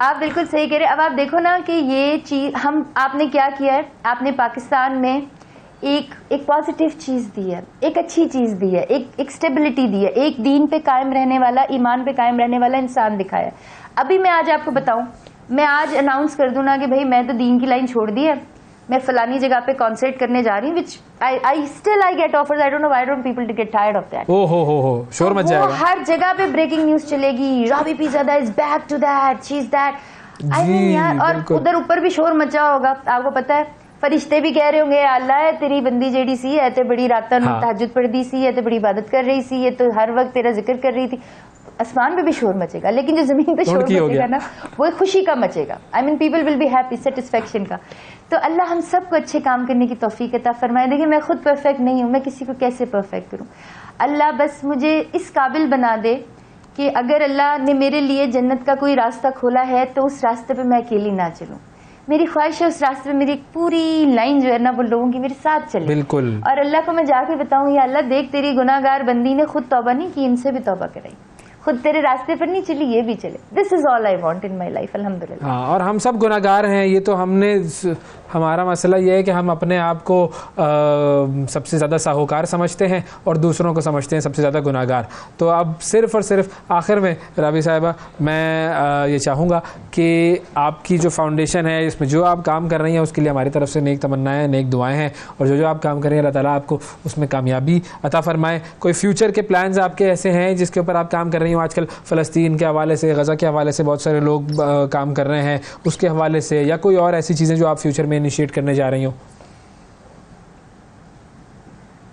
आप बिल्कुल सही कह रहे हैं। अब आप देखो ना कि ये चीज आपने क्या किया है, आपने पाकिस्तान में एक पॉजिटिव चीज दी है, एक अच्छी चीज दी है, एक स्टेबिलिटी दी है, एक दीन पे कायम रहने वाला, ईमान पे कायम रहने वाला इंसान दिखाया है। अभी मैं आज आपको बताऊं, मैं आज अनाउंस कर दूं ना कि भाई मैं तो दीन की लाइन छोड़ दी है, मैं फलानी जगह पे कॉन्सर्ट करने जा रही हूँ, which I get offers, I don't know why don't people get tired of that। हो शोर मच जाएगा, हर जगह पे ब्रेकिंग न्यूज चलेगी, Rabi Pirzada is back to that, she is that. I mean यार, और उधर ऊपर भी शोर मचा होगा, आपको पता है, फरिश्ते भी कह रहे होंगे अल्लाह तेरी बंदी जेडी सी है ते बड़ी रात तहज्जुद पढ़दी सी है ते बड़ी इबादत कर रही सी है, तो हर वक्त तेरा जिक्र कर रही थी। आसमान पे भी शोर मचेगा, लेकिन जो जमीन पे शोर मचेगा ना, वो खुशी का मचेगा। I mean people will be happy, satisfaction का। तो अल्लाह हम सबको अच्छे काम करने की तौफीक अता फरमाए। देखिए, मैं खुद परफेक्ट नहीं हूँ, मैं किसी को कैसे परफेक्ट करूँ। अल्लाह बस मुझे इस काबिल बना दे कि अगर अल्लाह ने मेरे लिए जन्नत का कोई रास्ता खोला है तो उस रास्ते पे मैं अकेली ना चलूँ। मेरी ख्वाहिश है उस रास्ते में मेरी पूरी लाइन जो है ना वो लोगों की मेरे साथ चले। बिल्कुल। और अल्लाह को मैं जाके बताऊँ, या अल्लाह देख तेरी गुनाहगार बंदी ने खुद तौबा नहीं की, इनसे भी तौबा कराई, खुद तेरे रास्ते पर नहीं चली, ये भी चले। This is all I want in my life, अल्हम्दुलिल्लाह। हाँ, और हम सब गुनाहगार हैं, ये तो हमारा मसला ये है कि हम अपने आप को सबसे ज़्यादा साहूकार समझते हैं और दूसरों को समझते हैं सबसे ज़्यादा गुनाहगार। तो अब सिर्फ़ और सिर्फ आखिर में राबी साहिबा, मैं ये चाहूँगा कि आपकी जो फाउंडेशन है, इसमें जो आप काम कर रही हैं, उसके लिए हमारी तरफ से नेक तमन्नाएं, नेक दुआएं हैं, और जो आप काम कर रही हैं अल्लाह ताला आपको उसमें कामयाबी अता फरमाए। कोई फ्यूचर के प्लान्स आपके ऐसे हैं जिसके ऊपर आप काम कर रही हो? आजकल फ़लस्तीन के हवाले से, गज़ा के हवाले से बहुत सारे लोग काम कर रहे हैं, उसके हवाले से, या कोई और ऐसी चीज़ें जो आप फ्यूचर में इनिशिएट करने जा रही हो?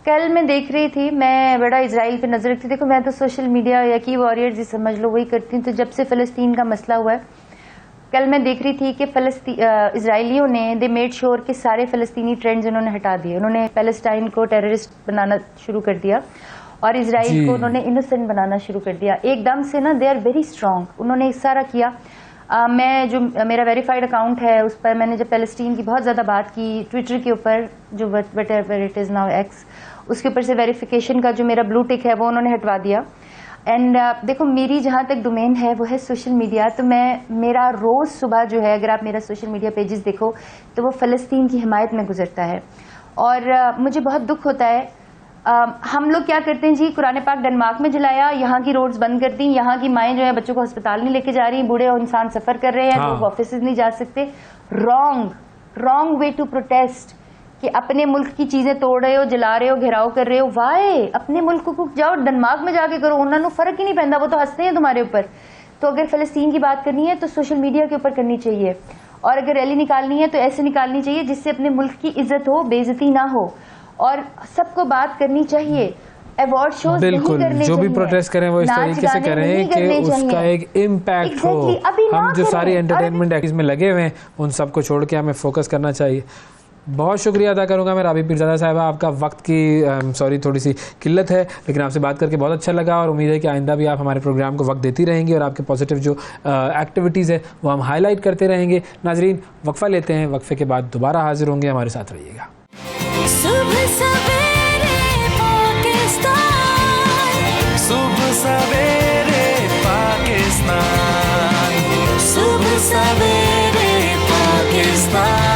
कल मैं देख रही थी, मैं बड़ा इजराइल पे नजर रखती। देखो, मैं तो सोशल मीडिया या की वॉरियर्स ही समझ लो वही करती हूँ। तो जब से फ़लस्तीन का मसला हुआ है, कल मैं देख रही थी कि इजराइलियों ने दे मेड श्योर के सारे फ़लस्तीनी ट्रेंड्स उन्होंने हटा दिए। उन्होंने पैलेस्टाइन को टेररिस्ट बनाना शुरू कर दिया और इजराइल को उन्होंने इनोसेंट बनाना शुरू कर दिया एकदम से ना। दे आर वेरी स्ट्रॉन्ग, उन्होंने इस सारा किया। मैं जो मेरा वेरीफाइड अकाउंट है उस पर मैंने जब पैलेस्टीन की बहुत ज़्यादा बात की ट्विटर के ऊपर, जो what ever it is now x, उसके ऊपर से वेरिफिकेशन का जो मेरा ब्लू टिक है वो उन्होंने हटवा दिया। एंड देखो, मेरी जहाँ तक डोमेन है वो है सोशल मीडिया। तो मेरा रोज़ सुबह जो है, अगर आप मेरा सोशल मीडिया पेजेस देखो तो वो फ़लस्तीन की हिमायत में गुजरता है। और मुझे बहुत दुख होता है, हम लोग क्या करते हैं जी, कुरान पाक डेनमार्क में जलाया, यहाँ की रोड्स बंद कर दी, यहाँ की माएँ जो है बच्चों को अस्पताल नहीं लेके जा रही, बूढ़े और इंसान सफ़र कर रहे हैं, लोग ऑफिस नहीं जा सकते। रॉन्ग वे टू प्रोटेस्ट कि अपने मुल्क की चीज़ें तोड़ रहे हो, जला रहे हो, घेराव कर रहे हो। वाई अपने मुल्क को जाओ, डेनमार्क में जाके करो, उन्होंने फ़र्क ही नहीं पहनता, वो तो हंसते हैं तुम्हारे ऊपर। तो अगर फ़लस्तीन की बात करनी है तो सोशल मीडिया के ऊपर करनी चाहिए। और अगर रैली निकालनी है तो ऐसे निकालनी चाहिए जिससे अपने मुल्क की इज्जत हो, बेइज्जती ना हो, और सबको बात करनी चाहिए। अवार्ड शोज नहीं बिल्कुल, करने जो भी चाहिए, प्रोटेस्ट करें वो इस नाच तरीके से गाने करें नहीं कि करने उसका चाहिए। एक इम्पैक्ट हो। Exactly, अभी ना हम जो करें। सारी एंटरटेनमेंट एक्टिविटीज में लगे हुए हैं उन सबको छोड़ के हमें फोकस करना चाहिए। बहुत शुक्रिया अदा करूंगा मैं राबी पीरज़ादा साहिबा, आपका वक्त की सॉरी थोड़ी सी किल्लत है, लेकिन आपसे बात करके बहुत अच्छा लगा और उम्मीद है कि आइंदा भी आप हमारे प्रोग्राम को वक्त देती रहेंगी और आपके पॉजिटिव जो एक्टिविटीज़ है वो हम हाईलाइट करते रहेंगे। नाजरीन, वक्फा लेते हैं, वक्फे के बाद दोबारा हाजिर होंगे, हमारे साथ रहिएगा। सुबह सवेरे पाकिस्तान, सुबह सवेरे पाकिस्तान, सुबह सवेरे पाकिस्तान।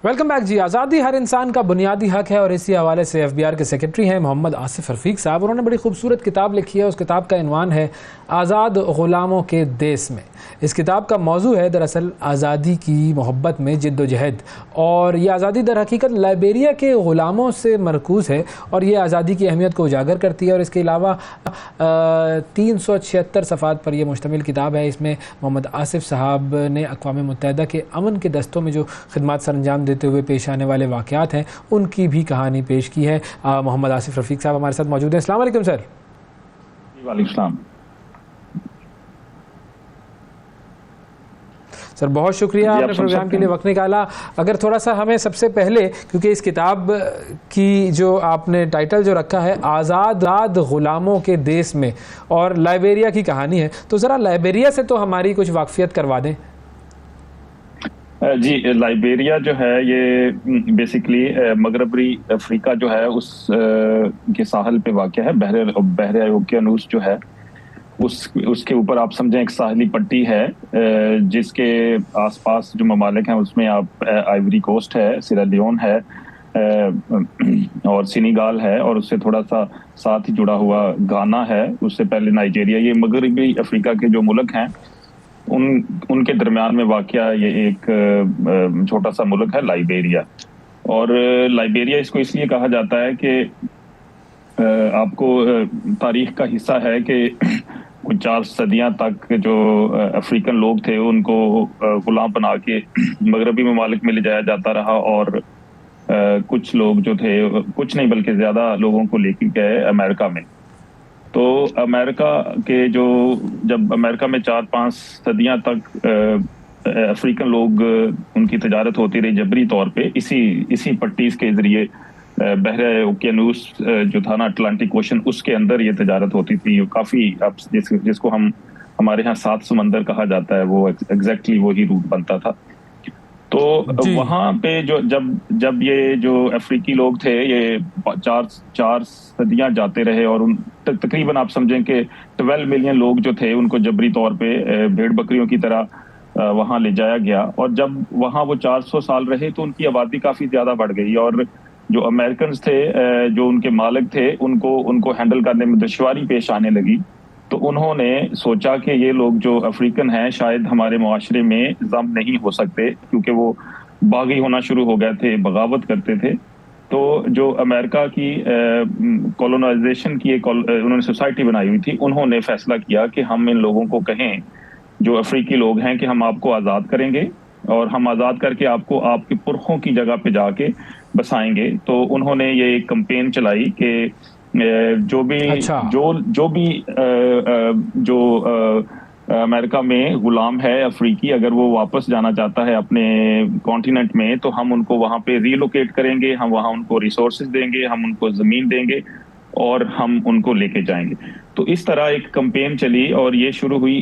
वेलकम बैक जी। आज़ादी हर इंसान का बुनियादी हक है और इसी हवाले से एफबीआर के सेक्रेटरी हैं मोहम्मद आसिफ रफ़ीक साहब। उन्होंने बड़ी खूबसूरत किताब लिखी है। उस किताब का इन्वान है आज़ाद ग़ुलामों के देश में। इस किताब का मौजू है दरअसल आज़ादी की मोहब्बत में जिद्दोजहद, और ये आज़ादी दर हकीकत लाइबेरिया के ग़ुलामों से मरकूज़ है और ये आज़ादी की अहमियत को उजागर करती है। और इसके अलावा 376 सफ़ात पर यह मुश्तमिल किताब है। इसमें मोहम्मद आसिफ साहब ने अक़वाम मुत्तहिदा के अमन के दस्तों में जो खिदमत सर अंजाम देते हुए पेश आने वाले वाक़यात हैं उनकी भी कहानी पेश की है। मोहम्मद आसिफ रफ़ीक साहब हमारे साथ मौजूद हैं। अस्सलाम वालेकुम सर। वालेकुम सलाम। सर बहुत शुक्रिया आपने प्रोग्राम के लिए वक्त निकाला। अगर थोड़ा सा हमें सबसे पहले, क्योंकि इस किताब की जो आपने टाइटल जो रखा है आज़ाद ग़ुलामों के देश में और लाइबेरिया की कहानी है, तो ज़रा लाइबेरिया से तो हमारी कुछ वाक़फ़ियत करवा दें। जी, लाइबेरिया जो है ये बेसिकली मगरबी अफ्रीका जो है उस के साहल पे वाक़या है। बहरे ओकियानूस जो है उसके ऊपर आप समझें एक साहली पट्टी है, जिसके आसपास जो ममालिक हैं उसमें आप आइवरी कोस्ट है, सिरा लियोन है और सेनेगल है, और उससे थोड़ा सा साथ ही जुड़ा हुआ गाना है, उससे पहले नाइजीरिया। ये मगरबी अफ्रीका के जो मुल्क हैं उनके दरमियान में वाक़या ये एक छोटा सा मुल्क है लाइबेरिया। और लाइबेरिया इसको इसलिए कहा जाता है कि आपको तारीख का हिस्सा है कि कुछ 4 सदियां तक जो अफ्रीकन लोग थे उनको गुलाम बना के मगरबी ममालिक में ले जाया जाता रहा, और कुछ लोग जो थे, कुछ नहीं बल्कि ज़्यादा लोगों को लेके गए अमेरिका में। तो अमेरिका के जब अमेरिका में 4-5 सदियां तक अफ्रीकन लोग उनकी तजारत होती रही जबरी तौर पे, इसी पट्टी के ज़रिए बहरे ओकियानूस जो था ना, अटलांटिक ओशन, उसके अंदर ये तजारत होती थी। काफ़ी जिसको हम हमारे यहाँ 7 समंदर कहा जाता है, वो एग्जैक्टली वही रूट बनता था। तो वहाँ पे जब ये जो अफ्रीकी लोग थे ये 4 सदियां जाते रहे, और उन तकरीबन आप समझें कि 12 मिलियन लोग जो थे उनको जबरी तौर पे भेड़ बकरियों की तरह वहाँ ले जाया गया। और जब वहाँ वो 400 साल रहे तो उनकी आबादी काफ़ी ज़्यादा बढ़ गई, और जो अमेरिकन थे, जो उनके मालिक थे, उनको हैंडल करने में दुश्वारी पेश आने लगी। तो उन्होंने सोचा कि ये लोग जो अफ्रीकन हैं शायद हमारे मुआशरे में जम नहीं हो सकते, क्योंकि वो बागी होना शुरू हो गए थे, बगावत करते थे। तो जो अमेरिका की कॉलोनाइजेशन की एक उन्होंने सोसाइटी बनाई हुई थी, उन्होंने फैसला किया कि हम इन लोगों को कहें, जो अफ्रीकी लोग हैं, कि हम आपको आज़ाद करेंगे और हम आज़ाद करके आपको आपके पुरखों की जगह पे जाके बसाएंगे। तो उन्होंने ये एक कैंपेन चलाई कि जो अमेरिका में गुलाम है अफ्रीकी, अगर वो वापस जाना चाहता है अपने कॉन्टिनेंट में, तो हम उनको वहाँ पे रीलोकेट करेंगे, हम वहाँ उनको रिसोर्सेज देंगे, हम उनको ज़मीन देंगे और हम उनको लेके जाएंगे। तो इस तरह एक कैंपेन चली, और ये शुरू हुई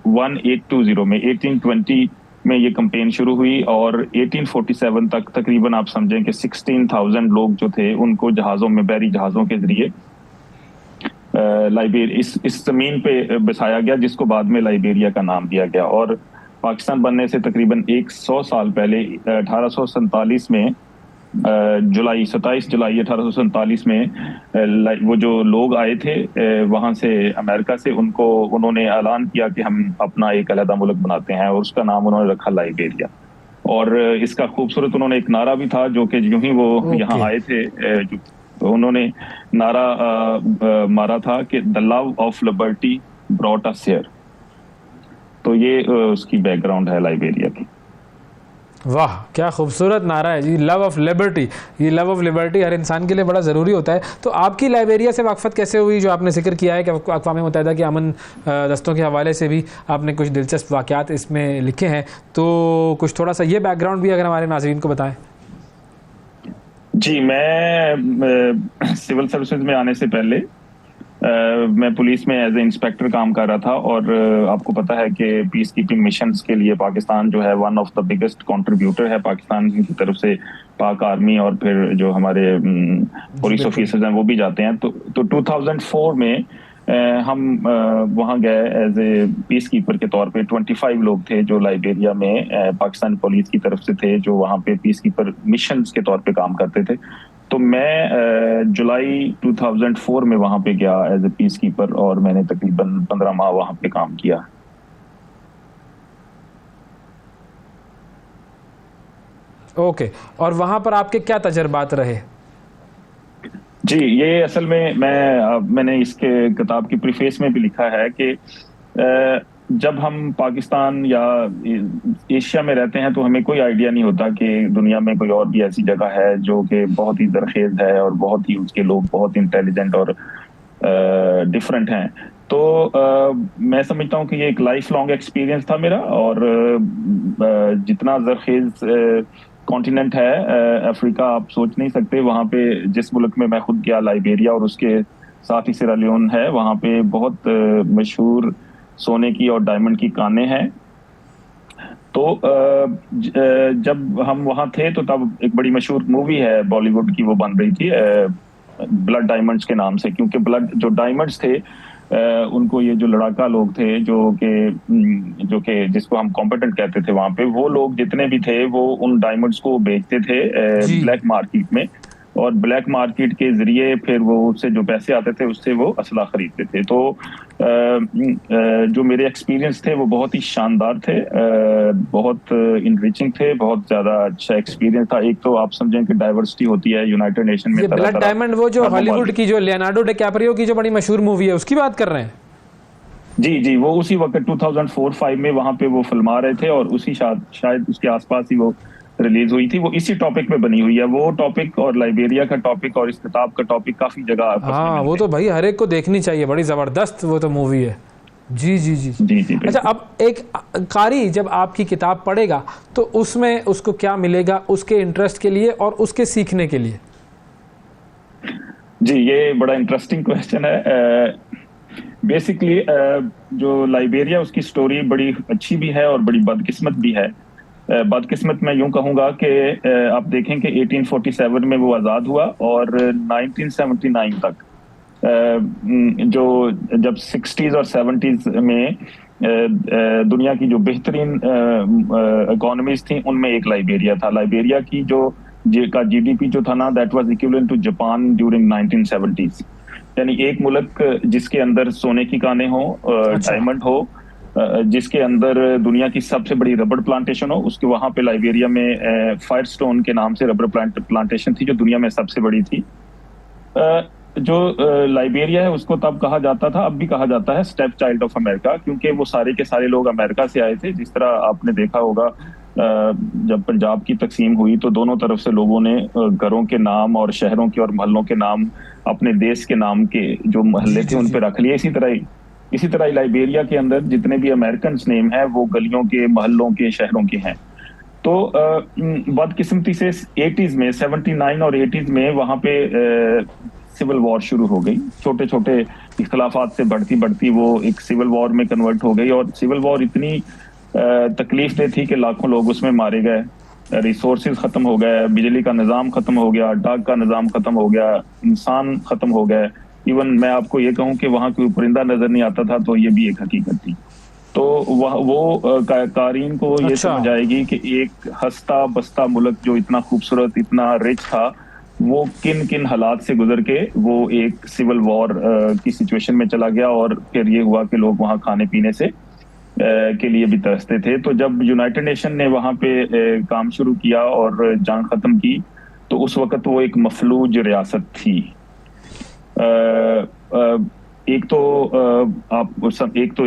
1820 में, 1820 में ये कैंपेन शुरू हुई, और 1847 तक तकरीबन आप समझें कि 16,000 लोग जो थे उनको जहाज़ों में, बहरी जहाज़ों के जरिए लाइबेरिया इस जमीन पे बसाया गया, जिसको बाद में लाइबेरिया का नाम दिया गया। और पाकिस्तान बनने से तकरीबन 100 साल पहले 1847 में 27 जुलाई 1847 में वो जो लोग आए थे वहाँ से, अमेरिका से, उन्होंने ऐलान किया कि हम अपना एक अलग मुल्क बनाते हैं, और उसका नाम उन्होंने रखा लाइबेरिया। और इसका खूबसूरत उन्होंने एक नारा भी था, जो कि यूं ही वो यहाँ आए थे, उन्होंने नारा मारा था कि the love of liberty brought us here, तो ये उसकी बैकग्राउंड है लाइबेरिया की। वाह, क्या खूबसूरत नारा है जी, लव ऑफ लिबर्टी। ये लव ऑफ लिबर्टी हर इंसान के लिए बड़ा ज़रूरी होता है। तो आपकी लाइबेरिया से वाक़फ़त कैसे हुई, जो आपने जिक्र किया है कि अक़वाम मुत्तहिदा के अमन दस्तों के हवाले से भी आपने कुछ दिलचस्प वाक़यात इसमें लिखे हैं, तो कुछ थोड़ा सा ये बैकग्राउंड भी अगर हमारे नाज़रीन को बताएं। जी, मैं सिविल सर्विसेज में आने से पहले मैं पुलिस में एज ए इंस्पेक्टर काम कर रहा था, और आपको पता है कि पीस कीपिंग मिशंस के लिए पाकिस्तान जो है one of the biggest contributor है। पाकिस्तान की तरफ से पाक आर्मी और फिर जो हमारे पुलिस ऑफिसर्स हैं वो भी जाते हैं। तो 2004 में हम वहाँ गए एज ए पीस कीपर के तौर पे। 25 लोग थे जो लाइबेरिया में पाकिस्तान पुलिस की तरफ से थे, जो वहाँ पे पीस कीपर मिशंस के तौर पे काम करते थे। तो मैं जुलाई 2004 में वहाँ पे गया एज ए पीस कीपर, और मैंने तकरीबन 15 माह वहाँ पे काम किया। ओके, और वहाँ पर आपके क्या तजर्बात रहे? जी, ये असल में मैंने इसके किताब की प्रीफेस में भी लिखा है कि जब हम पाकिस्तान या एशिया में रहते हैं तो हमें कोई आइडिया नहीं होता कि दुनिया में कोई और भी ऐसी जगह है जो कि बहुत ही जरखेज है और बहुत ही उसके लोग बहुत इंटेलिजेंट और डिफरेंट हैं। तो मैं समझता हूँ कि ये एक लाइफ लॉन्ग एक्सपीरियंस था मेरा, और जितना जरखेज कॉन्टिनेंट है अफ्रीका, आप सोच नहीं सकते। वहाँ पे जिस मुल्क में मैं खुद गया, लाइबेरिया, और उसके साथ ही सिरा लियोन है, वहाँ पे बहुत मशहूर सोने की और डायमंड की कानें हैं। तो जब हम वहाँ थे तो तब एक बड़ी मशहूर मूवी है बॉलीवुड की, वो बन रही थी ब्लड डायमंड्स के नाम से, क्योंकि ब्लड जो डायमंड्स थे उनको ये जो लड़ाका लोग थे जो कि जिसको हम कॉम्पिटेंट कहते थे, वहाँ पे वो लोग जितने भी थे वो उन डायमंड्स को बेचते थे ब्लैक मार्केट में, और ब्लैक मार्केट के जरिए फिर वो उससे जो पैसे आते थे उससे वो असला खरीदते थे। तो जो मेरे एक्सपीरियंस थे वो बहुत ही शानदार थे, बहुत इनरिचिंग थे, बहुत ज्यादा अच्छा एक्सपीरियंस था। एक तो आप समझें कि डाइवर्सिटी होती है यूनाइटेड नेशन में। ब्लड डायमंड वो जो हॉलीवुड की, जो लियोनार्डो डिकैप्रियो की जो बड़ी मशहूर मूवी है, उसकी बात कर रहे हैं? जी, वो उसी वक्त 2004-05 में वहां पे वो फिल्मा रहे थे, और उसी शायद उसके आसपास ही वो रिलीज हुई थी। वो इसी टॉपिक पे बनी हुई है। वो टॉपिक और लाइबेरिया का टॉपिक और इस किताब का टॉपिक काफी जगह। हाँ, वो तो भाई हर एक को देखनी चाहिए, बड़ी जबरदस्त वो तो मूवी है। जी। अच्छा, अब एक कारी जब आपकी किताब पढ़ेगा तो उसमें उसको क्या मिलेगा उसके इंटरेस्ट के लिए और उसके सीखने के लिए? जी, ये बड़ा इंटरेस्टिंग क्वेश्चन है। बेसिकली जो लाइबेरिया, उसकी स्टोरी बड़ी अच्छी भी है और बड़ी बदकिस्मत भी है। बदकिस्मत मैं यूं कहूंगा कि आप देखें कि 1847 में वो आज़ाद हुआ, और 1979 तक जो जब 60s और 70s में दुनिया की जो बेहतरीन इकोनॉमीज थी उनमें एक लाइबेरिया था। लाइबेरिया की का जीडीपी जो था ना, that was equivalent to Japan during 1970s। यानी एक मुल्क जिसके अंदर सोने की कानें हो, डायमंड हो, जिसके अंदर दुनिया की सबसे बड़ी रबड़ प्लांटेशन हो, उसके वहां पे लाइबेरिया में फायरस्टोन के नाम से रबड़ प्लांटेशन थी जो दुनिया में सबसे बड़ी थी। जो लाइबेरिया है उसको तब कहा जाता था, अब भी कहा जाता है, स्टेप चाइल्ड ऑफ अमेरिका, क्योंकि वो सारे के सारे लोग अमेरिका से आए थे। जिस तरह आपने देखा होगा जब पंजाब की तकसीम हुई तो दोनों तरफ से लोगों ने घरों के नाम और शहरों के और मोहल्लों के नाम अपने देश के नाम के जो मोहल्ले थे उन पे रख लिए। इसी तरह लाइबेरिया के अंदर जितने भी अमेरिकन नेम है वो गलियों के, मोहल्लों के, शहरों के हैं। तो बदकिस्मती से 80s में, 79 और 80s में वहां पे सिविल वॉर शुरू हो गई। छोटे छोटे इख्तलाफात से बढ़ती वो एक सिविल वॉर में कन्वर्ट हो गई, और सिविल वॉर इतनी तकलीफ दे थी कि लाखों लोग उसमें मारे गए, रिसोर्सेज खत्म हो गए, बिजली का निज़ाम खत्म हो गया, डाक का निज़ाम खत्म हो गया, इंसान खत्म हो गए। इवन मैं आपको ये कहूँ कि वहाँ कोई परिंदा नजर नहीं आता था, तो ये भी एक हकीकत थी। तो वो कारीन को ये समझ आएगी कि एक हंसता बसता मुल्क जो इतना खूबसूरत, इतना रिच था, वो किन किन हालात से गुजर के वो एक सिविल वॉर की सिचुएशन में चला गया, और फिर ये हुआ कि लोग वहाँ खाने पीने से के लिए भी तरसते थे। तो जब यूनाइटेड नेशन ने वहाँ पे काम शुरू किया और जंग खत्म की, तो उस वक्त वो एक मफलूज रियासत थी। एक तो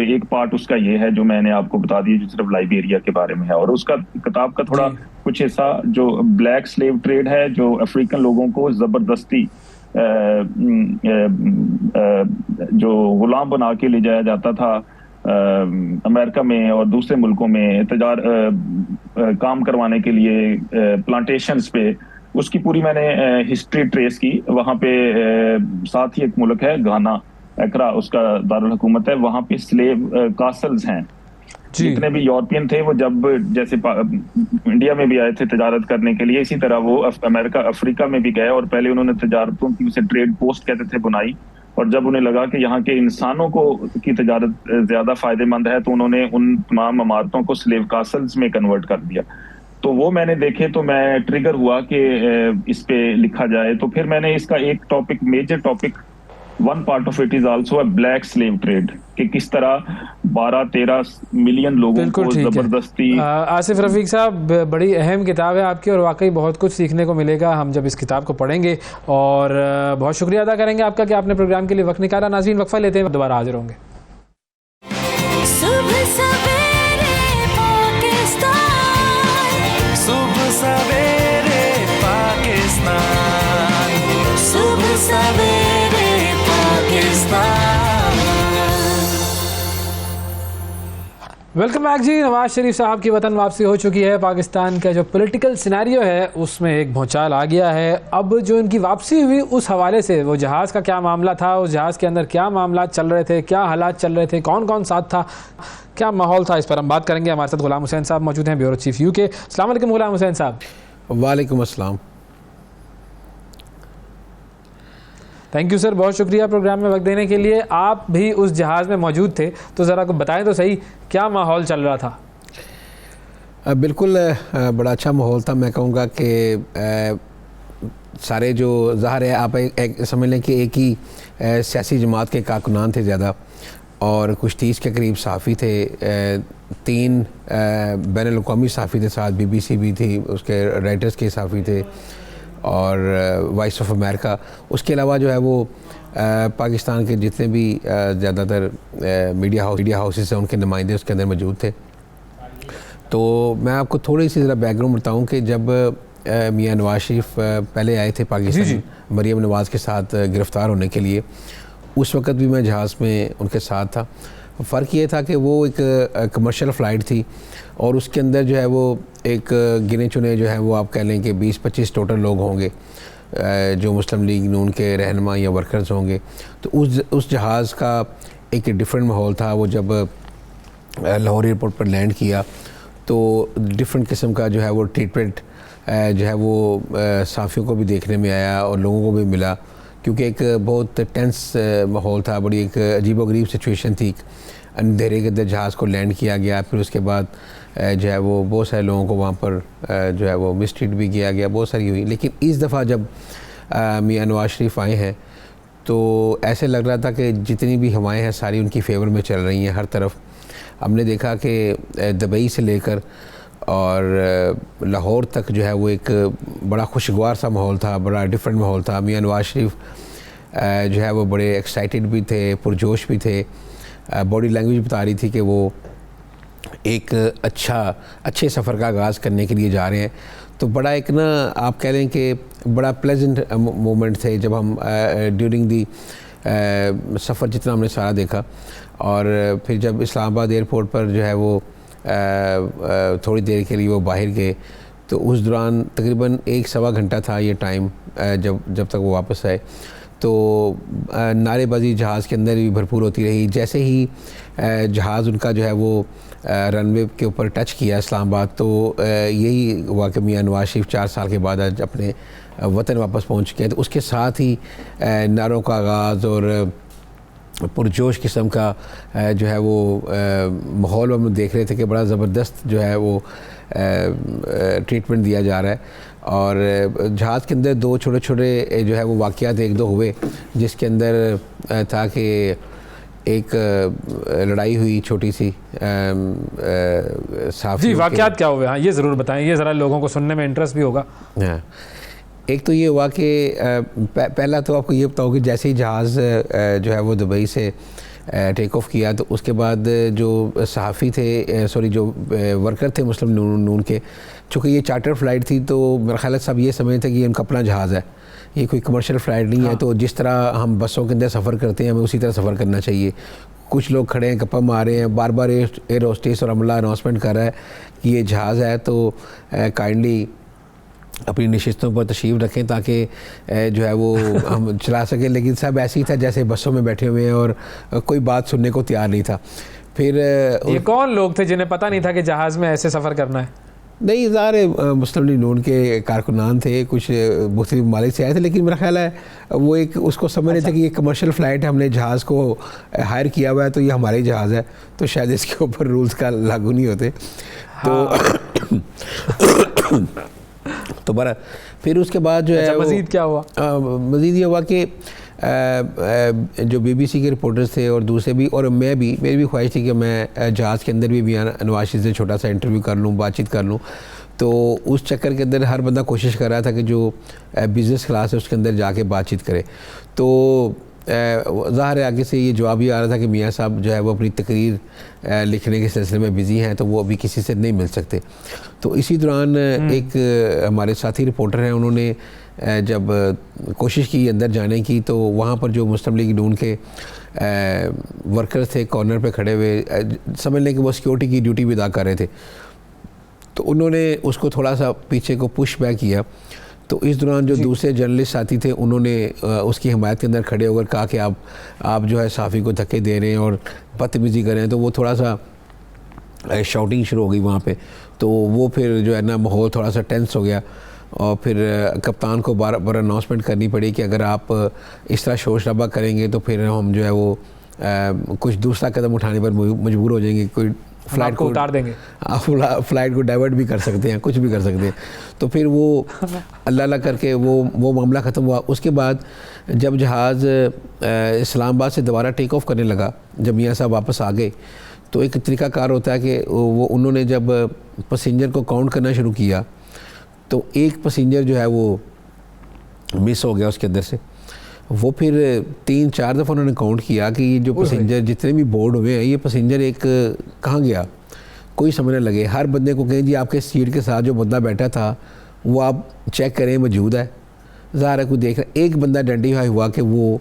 एक पार्ट उसका ये है जो मैंने आपको बता दिया, जो सिर्फ लाइबेरिया के बारे में है, और उसका किताब का थोड़ा कुछ हिस्सा जो ब्लैक स्लेव ट्रेड है, जो अफ्रीकन लोगों को जबरदस्ती जो गुलाम बना के ले जाया जाता था अमेरिका में और दूसरे मुल्कों में काम करवाने के लिए प्लांटेशंस पे, उसकी पूरी मैंने हिस्ट्री ट्रेस की। वहाँ पे साथ ही एक मुल्क है घाना, एकरा उसका दारुल हुकूमत है, वहाँ पे स्लेव कासल्स हैं। जितने भी यूरोपियन थे वो जब जैसे इंडिया में भी आए थे तजारत करने के लिए, इसी तरह वो अफ्रीका में भी गए और पहले उन्होंने तजारतों की, उसे ट्रेड पोस्ट कहते थे, बुनाई। और जब उन्हें लगा कि यहाँ के इंसानों को की तजारत ज्यादा फायदेमंद है तो उन्होंने उन तमाम इमारतों को स्लेव कासल्स में कन्वर्ट कर दिया। तो वो मैंने देखे तो मैं ट्रिगर हुआ कि इस पे लिखा जाए। तो फिर मैंने इसका एक topic, major topic, one part of it is also a black slave trade, कि किस तरह 12-13 मिलियन लोगों को जबरदस्ती। आसिफ रफीक साहब, बड़ी अहम किताब है आपकी और वाकई बहुत कुछ सीखने को मिलेगा हम जब इस किताब को पढ़ेंगे। और बहुत शुक्रिया अदा करेंगे आपका कि आपने प्रोग्राम के लिए वक्त निकाला। नाज़रीन, वक्फा लेते हैं, दोबारा हाजिर होंगे। सुबह सवेरे पाकिस्तान, सुबह सवेरे पाकिस्तान, सुबह सवेरे पाकिस्तान। वेलकम बैक जी। नवाज शरीफ साहब की वतन वापसी हो चुकी है। पाकिस्तान का जो पॉलिटिकल सिनेरियो है उसमें एक भूचाल आ गया है। अब जो इनकी वापसी हुई उस हवाले से, वो जहाज़ का क्या मामला था, उस जहाज़ के अंदर क्या मामला चल रहे थे, क्या हालात चल रहे थे, कौन कौन साथ था, क्या माहौल था, इस पर हम बात करेंगे। हमारे साथ गुलाम हुसैन साहब मौजूद हैं, ब्यूरो चीफ UK। अस्सलाम वालेकुम गुलाम हुसैन साहब। वालेकुम अस्सलाम। थैंक यू सर, बहुत शुक्रिया प्रोग्राम में वक्त देने के लिए। आप भी उस जहाज़ में मौजूद थे, तो ज़रा को बताएं तो सही क्या माहौल चल रहा था। बिल्कुल बड़ा अच्छा माहौल था। मैं कहूँगा कि सारे जो ज़ाहिर है, आप एक समझ लें कि एक ही सियासी जमात के कारकुनान थे ज़्यादा, और कुछ 30 के करीब सहाफ़ी थे। 3 बैनुल-अक़वामी सहाफ़ी थे, साथ BBC भी थी, उसके राइटर्स के सहाफ़ी थे, और वॉइस ऑफ अमेरिका। उसके अलावा जो है वो पाकिस्तान के जितने भी ज़्यादातर मीडिया हाउसेस हैं उनके नुमाइंदे उसके अंदर मौजूद थे। तो मैं आपको थोड़ी सी ज़रा बैकग्राउंड बताऊं कि जब मियां नवाज शरीफ पहले आए थे पाकिस्तान मरीम नवाज़ के साथ गिरफ़्तार होने के लिए, उस वक़्त भी मैं जहाज़ में उनके साथ था। फ़र्क ये था कि वो एक कमर्शियल फ़्लाइट थी और उसके अंदर जो है वो एक गिने चुने जो है वो आप कह लें कि 20-25 टोटल लोग होंगे जो मुस्लिम लीग नून के रहनुमा या वर्कर्स होंगे। तो उस जहाज़ का एक डिफरेंट माहौल था। वो जब लाहौर एयरपोर्ट पर लैंड किया तो डिफरेंट किस्म का जो है वो ट्रीटमेंट जो है वो साफ़ियों को भी देखने में आया और लोगों को भी मिला, क्योंकि एक बहुत टेंस माहौल था, बड़ी एक अजीबोगरीब सिचुएशन थी। अंधेरे के अंदर जहाज़ को लैंड किया गया, फिर उसके बाद जो है वो बहुत सारे लोगों को वहाँ पर जो है वो मिसट्रीट भी किया गया, बहुत सारी हुई। लेकिन इस दफ़ा जब मियां नवाज शरीफ आए हैं तो ऐसे लग रहा था कि जितनी भी हवाएं हैं सारी उनकी फेवर में चल रही हैं हर तरफ। हमने देखा कि दुबई से लेकर और लाहौर तक जो है वो एक बड़ा खुशगवार सा माहौल था, बड़ा डिफरेंट माहौल था। मियां नवाज शरीफ जो है वो बड़े एक्साइटेड भी थे, पुरजोश भी थे। बॉडी लैंग्वेज बता रही थी कि वो एक अच्छे सफ़र का आगाज़ करने के लिए जा रहे हैं। तो बड़ा एक ना आप कह लें कि बड़ा प्लेजेंट मोमेंट थे जब हम ड्यूरिंग दी सफ़र जितना हमने सारा देखा। और फिर जब इस्लामाबाद एयरपोर्ट पर जो है वो थोड़ी देर के लिए वो बाहर गए तो उस दौरान तकरीबन 1-1.25 घंटा था ये टाइम जब तक वो वापस आए। तो नारेबाजी जहाज़ के अंदर भी भरपूर होती रही। जैसे ही जहाज़ उनका जो है वो रनवे के ऊपर टच किया इस्लामाबाद, तो यही हुआ कि मियां नवाज शरीफ 4 साल के बाद आज अपने वतन वापस पहुंच चुके हैं। तो उसके साथ ही नारों का आगाज़ और पुरजोश किस्म का जो है वो माहौल हम देख रहे थे कि बड़ा ज़बरदस्त जो है वो ट्रीटमेंट दिया जा रहा है। और जहाज़ के अंदर 2 छोटे जो है वो वाक़यात 1-2 हुए, जिसके अंदर था कि एक लड़ाई हुई छोटी सी जी। वाक़यात क्या हुए? हाँ, ये ज़रूर बताएं, ये ज़रा लोगों को सुनने में इंटरेस्ट भी होगा। हाँ, एक तो ये हुआ कि पहला तो आपको ये बताऊँ कि जैसे ही जहाज़ जो है वो दुबई से टेक ऑफ किया तो उसके बाद जो सहाफ़ी थे जो वर्कर थे मुस्लिम नून के, चूँकि ये चार्टर फ़्लाइट थी तो मेरा ख्याल है सब ये समझते हैं कि ये उनका अपना जहाज़ है, ये कोई कमर्शियल फ़्लाइट नहीं है। तो जिस तरह हम बसों के अंदर सफ़र करते हैं हमें उसी तरह सफ़र करना चाहिए। कुछ लोग खड़े हैं, गप्पा मार रहे हैं, बार बार एयर होस्टेस और अमला अनाउंसमेंट कर रहा है कि ये जहाज़ है तो काइंडली अपनी नशिस्तों पर तशरीफ़ रखें ताकि जो है वो हम चला सकें। लेकिन सब ऐसे ही था जैसे बसों में बैठे हुए हैं और कोई बात सुनने को तैयार नहीं था। फिर ये कौन लोग थे जिन्हें पता नहीं था कि जहाज़ में ऐसे सफ़र करना है? नहीं, ज़ाहिर मुस्लिम लीग नून के कारकुनान थे, कुछ मुख्तलिफ ममालिक से आए थे, लेकिन मेरा ख्याल है वो एक उसको समझ रहे थे कि ये कमर्शियल फ़्लाइट है, हमने जहाज़ को हायर किया हुआ है तो ये हमारा ही जहाज़ है, तो शायद इसके ऊपर रूल्स का लागू नहीं होते। तो बड़ा फिर उसके बाद जो है मज़ीद क्या हुआ? मज़ीद ये हुआ कि जो BBC के रिपोर्टर्स थे और दूसरे भी, और मेरी भी ख्वाहिश थी कि मैं जहाज़ के अंदर भी मियां नवाज शरीफ से छोटा सा इंटरव्यू कर लूँ, बातचीत कर लूँ। तो उस चक्कर के अंदर हर बंदा कोशिश कर रहा था कि जो बिज़नेस क्लास है उसके अंदर जाके बातचीत करे। तो ज़ाहिर है आगे से ये जवाब ही आ रहा था कि मियां साहब जो है वो अपनी तकरीर लिखने के सिलसिले में बिज़ी हैं तो वो अभी किसी से नहीं मिल सकते। तो इसी दौरान एक हमारे साथी रिपोर्टर हैं, उन्होंने जब कोशिश की अंदर जाने की तो वहाँ पर जो मुस्लिम लीग नून के वर्कर्स थे कॉर्नर पे खड़े हुए, समझ लें कि वो सिक्योरिटी की ड्यूटी भी अदा कर रहे थे, तो उन्होंने उसको थोड़ा सा पीछे को पुश बैक किया। तो इस दौरान जो दूसरे जर्नलिस्ट साथी थे उन्होंने उसकी हिमायत के अंदर खड़े होकर कहा कि आप जो है साफ़ी को धक्के दे रहे हैं और बदतमीज़ी कर रहे हैं। तो वो थोड़ा सा शाउटिंग शुरू हो गई वहाँ पे। तो वो फिर जो है ना माहौल थोड़ा सा टेंस हो गया और फिर कप्तान को बार बार अनाउंसमेंट करनी पड़ी कि अगर आप इस तरह शोर शराबा करेंगे तो फिर हम जो है वो कुछ दूसरा कदम उठाने पर मजबूर हो जाएंगे, कोई फ़्लाइट को उतार देंगे, फ़्लाइट को डाइवर्ट भी कर सकते हैं, कुछ भी कर सकते हैं। तो फिर वो अल्लाह करके वो मामला ख़त्म हुआ। उसके बाद जब जहाज़ इस्लामाबाद से दोबारा टेक ऑफ करने लगा, जब मियां साहब वापस आ गए तो एक तरीक़ाकार होता है कि वो उन्होंने जब पैसेंजर को काउंट करना शुरू किया तो एक पैसेंजर जो है वो मिस हो गया उसके अंदर से। वो फिर 3-4 दफ़ा उन्होंने काउंट किया कि ये जो पैसेंजर जितने भी बोर्ड हुए हैं ये पैसेंजर एक कहाँ गया, कोई समझने लगे। हर बंदे को कहें जी आपके सीट के साथ जो बंदा बैठा था वो आप चेक करें मौजूद है। ज़ाहिर है कोई देख रहा, एक बंदा आइडेंटिफाई हुआ कि वो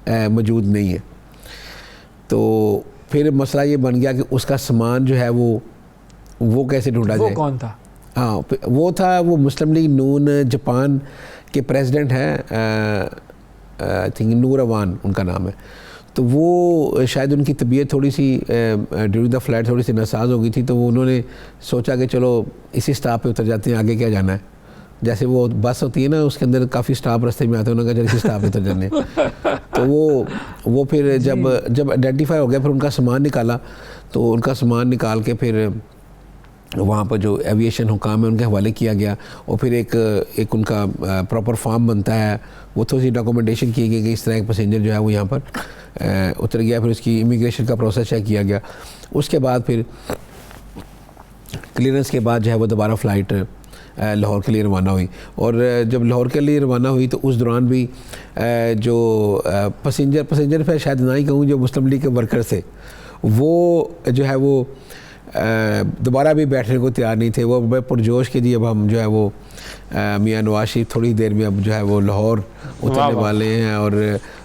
मौजूद नहीं है। तो फिर मसला ये बन गया कि उसका सामान जो है वो कैसे ढूंढा जाए। वो कौन था? हाँ, वो था वो मुस्लिम लीग नून जापान के प्रेसिडेंट हैं, आई थिंक नूर अवान उनका नाम है। तो वो शायद उनकी तबीयत थोड़ी सी ड्यूरिंग द फ्लाइट थोड़ी सी नासाज हो गई थी, तो वो उन्होंने सोचा कि चलो इसी स्टॉप पे उतर जाते हैं, आगे क्या जाना है। जैसे वो बस होती है ना उसके अंदर काफ़ी स्टाफ रास्ते में आते हैं, उन्होंने कहा इसी स्टॉप पे उतर जाने। तो वो फिर जब आइडेंटिफाई हो गया फिर उनका सामान निकाला। तो उनका सामान निकाल के फिर वहाँ पर जो एविएशन हुकाम है उनके हवाले किया गया और फिर एक उनका प्रॉपर फॉर्म बनता है, वो थोड़ी सी डॉक्यूमेंटेशन की गई कि इस तरह एक पैसेंजर जो है वो यहाँ पर उतर गया। फिर उसकी इमिग्रेशन का प्रोसेस चेक किया गया। उसके बाद फिर क्लियरेंस के बाद जो है वो दोबारा फ़्लाइट लाहौर के लिए रवाना हुई। और जब लाहौर के लिए रवाना हुई तो उस दौरान भी जो पैसेंजर फिर शायद ना ही कहूँ, जो मुस्लिम लीग के वर्कर थे वो जो है वो दोबारा भी बैठने को तैयार नहीं थे। वो बड़े पुरजोश के जी अब हम जो है वो मियां नवाज शरीफ थोड़ी देर में अब जो है वो लाहौर उतरने वाले हैं। और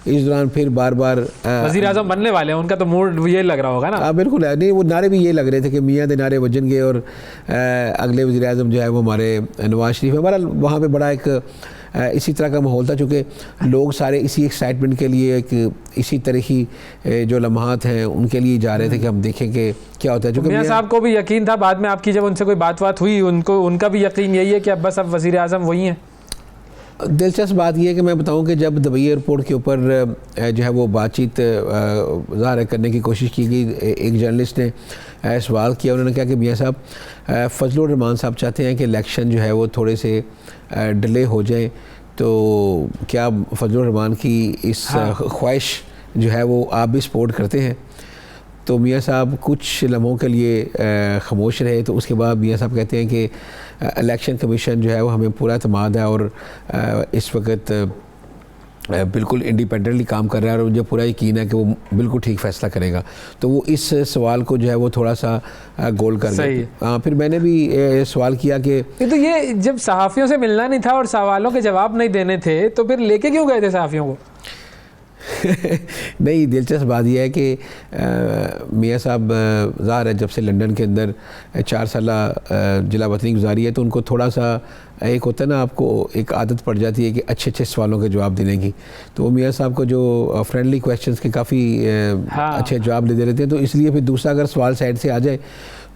इस दौरान फिर बार बार वज़ीर आज़म बनने वाले हैं, उनका तो मूड ये लग रहा होगा ना। हाँ बिल्कुल है, नहीं वो नारे भी ये लग रहे थे कि मियां दे नारे बजनगे और अगले वज़ीर आज़म जो है वो हमारे नवाज शरीफ है। बहरहाल वहाँ पर बड़ा एक इसी तरह का माहौल था, चूँकि लोग सारे इसी एक्साइटमेंट के लिए इसी तरह की जो लम्हात हैं उनके लिए जा रहे थे कि हम देखें कि क्या होता है। तो मियां साहब को भी यकीन था, बाद में आपकी जब उनसे कोई बात हुई उनका भी यकीन यही है कि अब बस अब वज़ीर आज़म वही हैं। दिलचस्प बात यह है कि मैं बताऊं कि जब दुबई एयरपोर्ट के ऊपर जो है वो बातचीत ज़ाहिर करने की कोशिश की गई, एक जर्नलिस्ट ने सवाल किया, उन्होंने कहा कि मियां साहब फजलुर रहमान साहब चाहते हैं कि इलेक्शन जो है वो थोड़े से डिले हो जाए, तो क्या फजलुर रहमान की इस ख्वाहिश जो है वो आप भी सपोर्ट करते हैं? तो मियाँ साहब कुछ लम्हों के लिए खामोश रहे। तो उसके बाद मियाँ साहब कहते हैं कि इलेक्शन कमीशन जो है वो हमें पूरा एतमाद है और इस वक्त बिल्कुल इंडिपेंडेंटली काम कर रहा है और मुझे पूरा यकीन है कि वो बिल्कुल ठीक फैसला करेगा। तो वो इस सवाल को जो है वो थोड़ा सा गोल कर गए। हाँ, फिर मैंने भी सवाल किया कि तो ये जब सहाफ़ियों से मिलना नहीं था और सवालों के जवाब नहीं देने थे तो फिर लेके क्यों गए थे सहाफ़ियों को? नहीं, दिलचस्प बात यह है कि मियाँ साहब ज़ाहिर है जब से लंदन के अंदर 4 साल जिला वतनी गुजारी है तो उनको थोड़ा सा एक होता है ना, आपको एक आदत पड़ जाती है कि अच्छे अच्छे सवालों के जवाब देने की। तो वो मियाँ साहब को जो फ्रेंडली क्वेश्चंस के काफ़ी अच्छे जवाब दे लेते हैं। तो इसलिए फिर दूसरा अगर सवाल साइड से आ जाए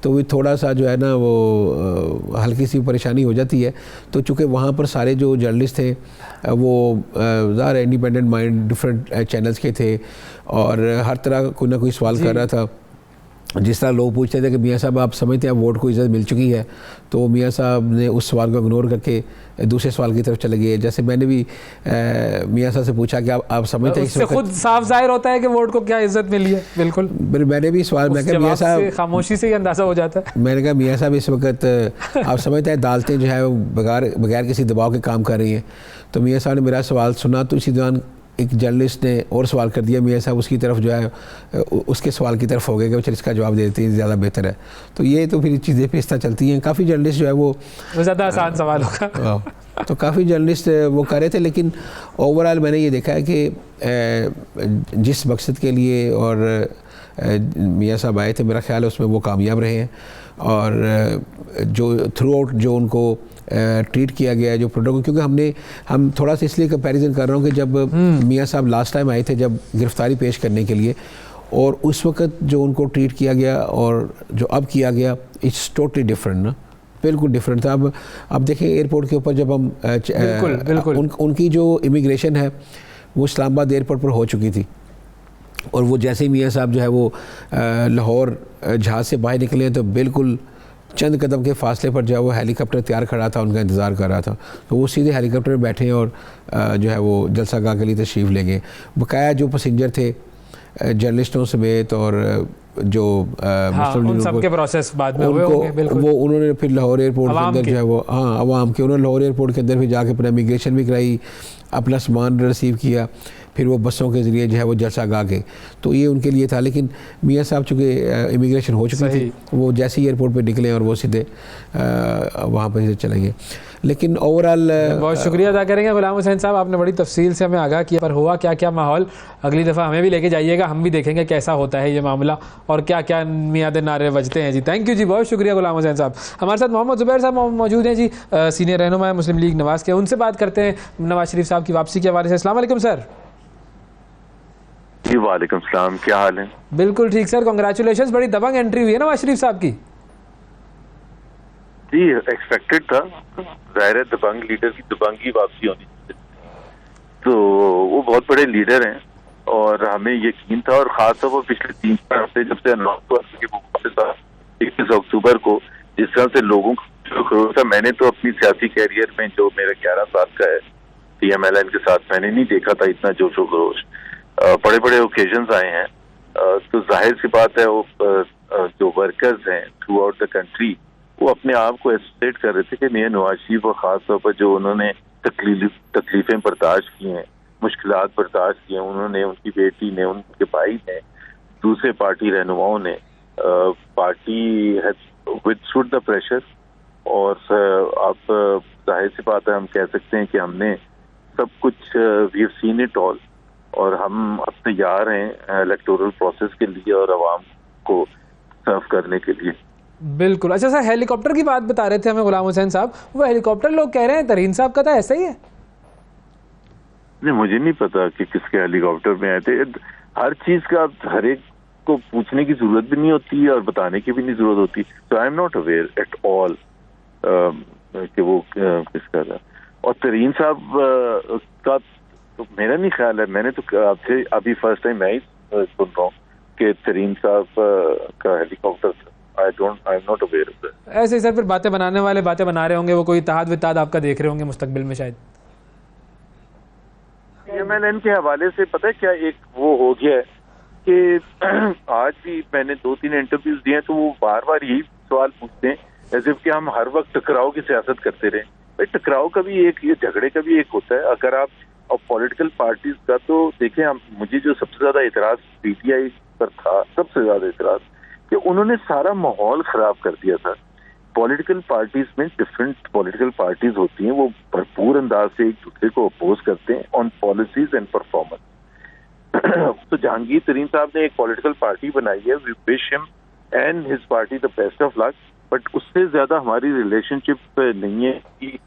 तो भी थोड़ा सा जो है ना वो हल्की सी परेशानी हो जाती है। तो चूँकि वहाँ पर सारे जो जर्नलिस्ट थे वो ज़ाहिर इंडिपेंडेंट माइंड डिफरेंट चैनल्स के थे और हर तरह कोई ना कोई सवाल कर रहा था। जिस तरह लोग पूछते थे कि मियाँ साहब आप समझते हैं वोट को इज़्ज़त मिल चुकी है, तो मियाँ साहब ने उस सवाल को इग्नोर करके दूसरे सवाल की तरफ चले गए। जैसे मैंने भी मियाँ साहब से पूछा कि आप समझते हैं, इससे खुद साफ जाहिर होता है कि वोट को क्या इज़्ज़त मिली है। बिल्कुल, मैंने भी सवाल, मैं कहा मियाँ साहब, खामोशी से ही अंदाज़ा हो जाता है। मैंने कहा मियाँ साहब इस वक्त आप समझते हैं अदालतें जो है वो बगैर किसी दबाव के काम कर रही हैं। तो मियाँ साहब ने मेरा सवाल सुना तो इसी दौरान एक जर्नलिस्ट ने और सवाल कर दिया। मियाँ साहब उसकी तरफ जो है उसके सवाल की तरफ हो गए कि चल इसका जवाब दे देते हैं, ज़्यादा बेहतर है। तो ये तो फिर चीज़ें पे इस तरह चलती हैं। काफ़ी जर्नलिस्ट जो है वो ज़्यादा आसान सवाल होगा। तो काफ़ी जर्नलिस्ट वो कर रहे थे, लेकिन ओवरऑल मैंने ये देखा है कि जिस मकसद के लिए और मियाँ साहब आए थे मेरा ख्याल है उसमें वो कामयाब रहे हैं। और जो थ्रू आउट जो उनको ट्रीट किया गया है जो प्रोटोकॉल, क्योंकि हम थोड़ा सा इसलिए कंपैरिजन कर रहा हूँ कि जब मियाँ साहब लास्ट टाइम आए थे जब गिरफ्तारी पेश करने के लिए, और उस वक्त जो उनको ट्रीट किया गया और जो अब किया गया, इट्स टोटली डिफरेंट ना, बिल्कुल डिफरेंट था। अब देखें एयरपोर्ट के ऊपर जब हम बिल्कुल उनकी जो इमिग्रेशन है वो इस्लामाबाद एयरपोर्ट पर हो चुकी थी, और वो जैसे ही मियाँ साहब जो है वो लाहौर जहाज़ से बाहर निकले तो बिल्कुल चंद कदम के फासले पर जो है वो हेलीकॉप्टर तैयार खड़ा था, उनका इंतज़ार कर रहा था। तो वो सीधे हेलीकॉप्टर में बैठे और जो है वो जलसागाह के लिए तशरीफ़ ले गए। बकाया जो पैसेंजर थे जर्नलिस्टों समेत और जो उन सब के प्रोसेस बाद में हुए होंगे, वो उन्होंने फिर लाहौर एयरपोर्ट के अंदर जो है वो आवाम के उन्होंने लाहौर एयरपोर्ट के अंदर फिर जाके अपना इमिग्रेशन भी कराई, अपना सामान रिसीव किया, फिर वो बसों के ज़रिए जो है वो जलसागाह गए। तो ये उनके लिए था। लेकिन मियाँ साहब चूँकि इमिग्रेशन हो चुकी थी, वो जैसे ही एयरपोर्ट पे निकले और वो सीधे वहाँ पर चले गए। लेकिन ओवरऑल बहुत शुक्रिया अदा करेंगे गुलाम हुसैन साहब, आपने बड़ी तफसील से हमें आगाह किया। पर हुआ क्या क्या माहौल, अगली दफ़ा हमें भी लेके जाइएगा, हम भी देखेंगे कैसा होता है ये मामला और क्या क्या मियाद नारे बजते हैं जी। थैंक यू जी, बहुत शुक्रिया गुलाम हुसैन साहब। हमारे साथ मोहम्मद ज़ुबैर साहब मौजूद हैं जी, सीनियर रहनुमा मुस्लिम लीग नवाज़ के। उनसे बात करते हैं नवाज शरीफ साहब की वापसी के हवाले से। अस्सलाम वालेकुम सर। जी वालेकुम सलाम, क्या हाल है? बिल्कुल ठीक सर, कांग्रेचुलेशंस, बड़ी दबंग एंट्री हुई है नवाज शरीफ साहब की। जी एक्सपेक्टेड था, ज़ाहिर है दबंग लीडर की दबंगी वापसी होनी चाहिए। तो वो बहुत बड़े लीडर हैं और हमें यकीन था, और खासतौर पर पिछले 3-4 हफ्ते जब से अनाउंस हुआ कि वो वापस आ 21 अक्टूबर को, जिस तरह से लोगों को था, मैंने तो अपनी सियासी कैरियर में जो मेरा 11 साल का है PMLN के साथ, मैंने नहीं देखा था इतना जोशो खरोश। बड़े बड़े ओकेजन्स आए हैं, तो जाहिर सी बात है वो जो वर्कर्स हैं थ्रू आउट द कंट्री वो अपने आप को एसोसिएट कर रहे थे कि मियां नवाज शरीफ और ख़ास तौर पर जो उन्होंने तकलीफें बर्दाश्त की हैं, मुश्किलात बर्दाश्त की हैं, उन्होंने, उनकी बेटी ने, उनके भाई ने, दूसरे पार्टी रहनुमाओं ने, पार्टी हैज विथस्टूड द प्रेशर। और अब जाहिर सी बात है हम कह सकते हैं कि हमने सब कुछ we have seen it all, और हम अब तैयार हैं इलेक्टोरल प्रोसेस के लिए और आवाम को सर्व करने के लिए। बिल्कुल। अच्छा सर, हेलीकॉप्टर की बात बता रहे थे हमें गुलाम हुसैन साहब, वो हेलीकॉप्टर लोग कह रहे हैं तरीन साहब का था, ऐसा ही है? नहीं, मुझे नहीं पता कि किसके हेलीकॉप्टर में आए थे। हर चीज का हर एक को पूछने की जरूरत भी नहीं होती और बताने की भी नहीं जरूरत होती। तो I am not aware at all कि वो किसका था। और तरीन साहब का तो मेरा नहीं ख्याल है, मैंने तो आपसे अभी फर्स्ट टाइम मैं ही सुन रहा हूँ कि तरीन साहब का हेलीकॉप्टर था। I am not aware of that. ऐसे ही सर, फिर बातें बनाने वाले बातें बना रहे होंगे, वो कोई इत्तेहाद वित्तेहाद आपका देख रहे होंगे मुस्तकबिल में शायद। PMLN के हवाले से पता है क्या एक वो हो गया है कि आज भी मैंने 2-3 इंटरव्यूज दिए तो वो बार बार यही सवाल पूछते हैं जैसे कि हम हर वक्त टकराव की सियासत करते रहे। भाई टकराव का भी एक, ये झगड़े का भी एक होता है। अगर आप और पॉलिटिकल पार्टीज का तो देखें, हम मुझे जो सबसे ज्यादा इतराज पीटीआई पर था, सबसे ज्यादा इतराज कि उन्होंने सारा माहौल खराब कर दिया था। पॉलिटिकल पार्टीज में डिफरेंट पॉलिटिकल पार्टीज होती हैं, वो भरपूर अंदाज से एक दूसरे को अपोज करते हैं ऑन पॉलिसीज एंड परफॉर्मेंस। तो जहांगीर तरीन साहब ने एक पॉलिटिकल पार्टी बनाई है, we wish him and his party the best of luck, but उससे ज्यादा हमारी रिलेशनशिप नहीं है कि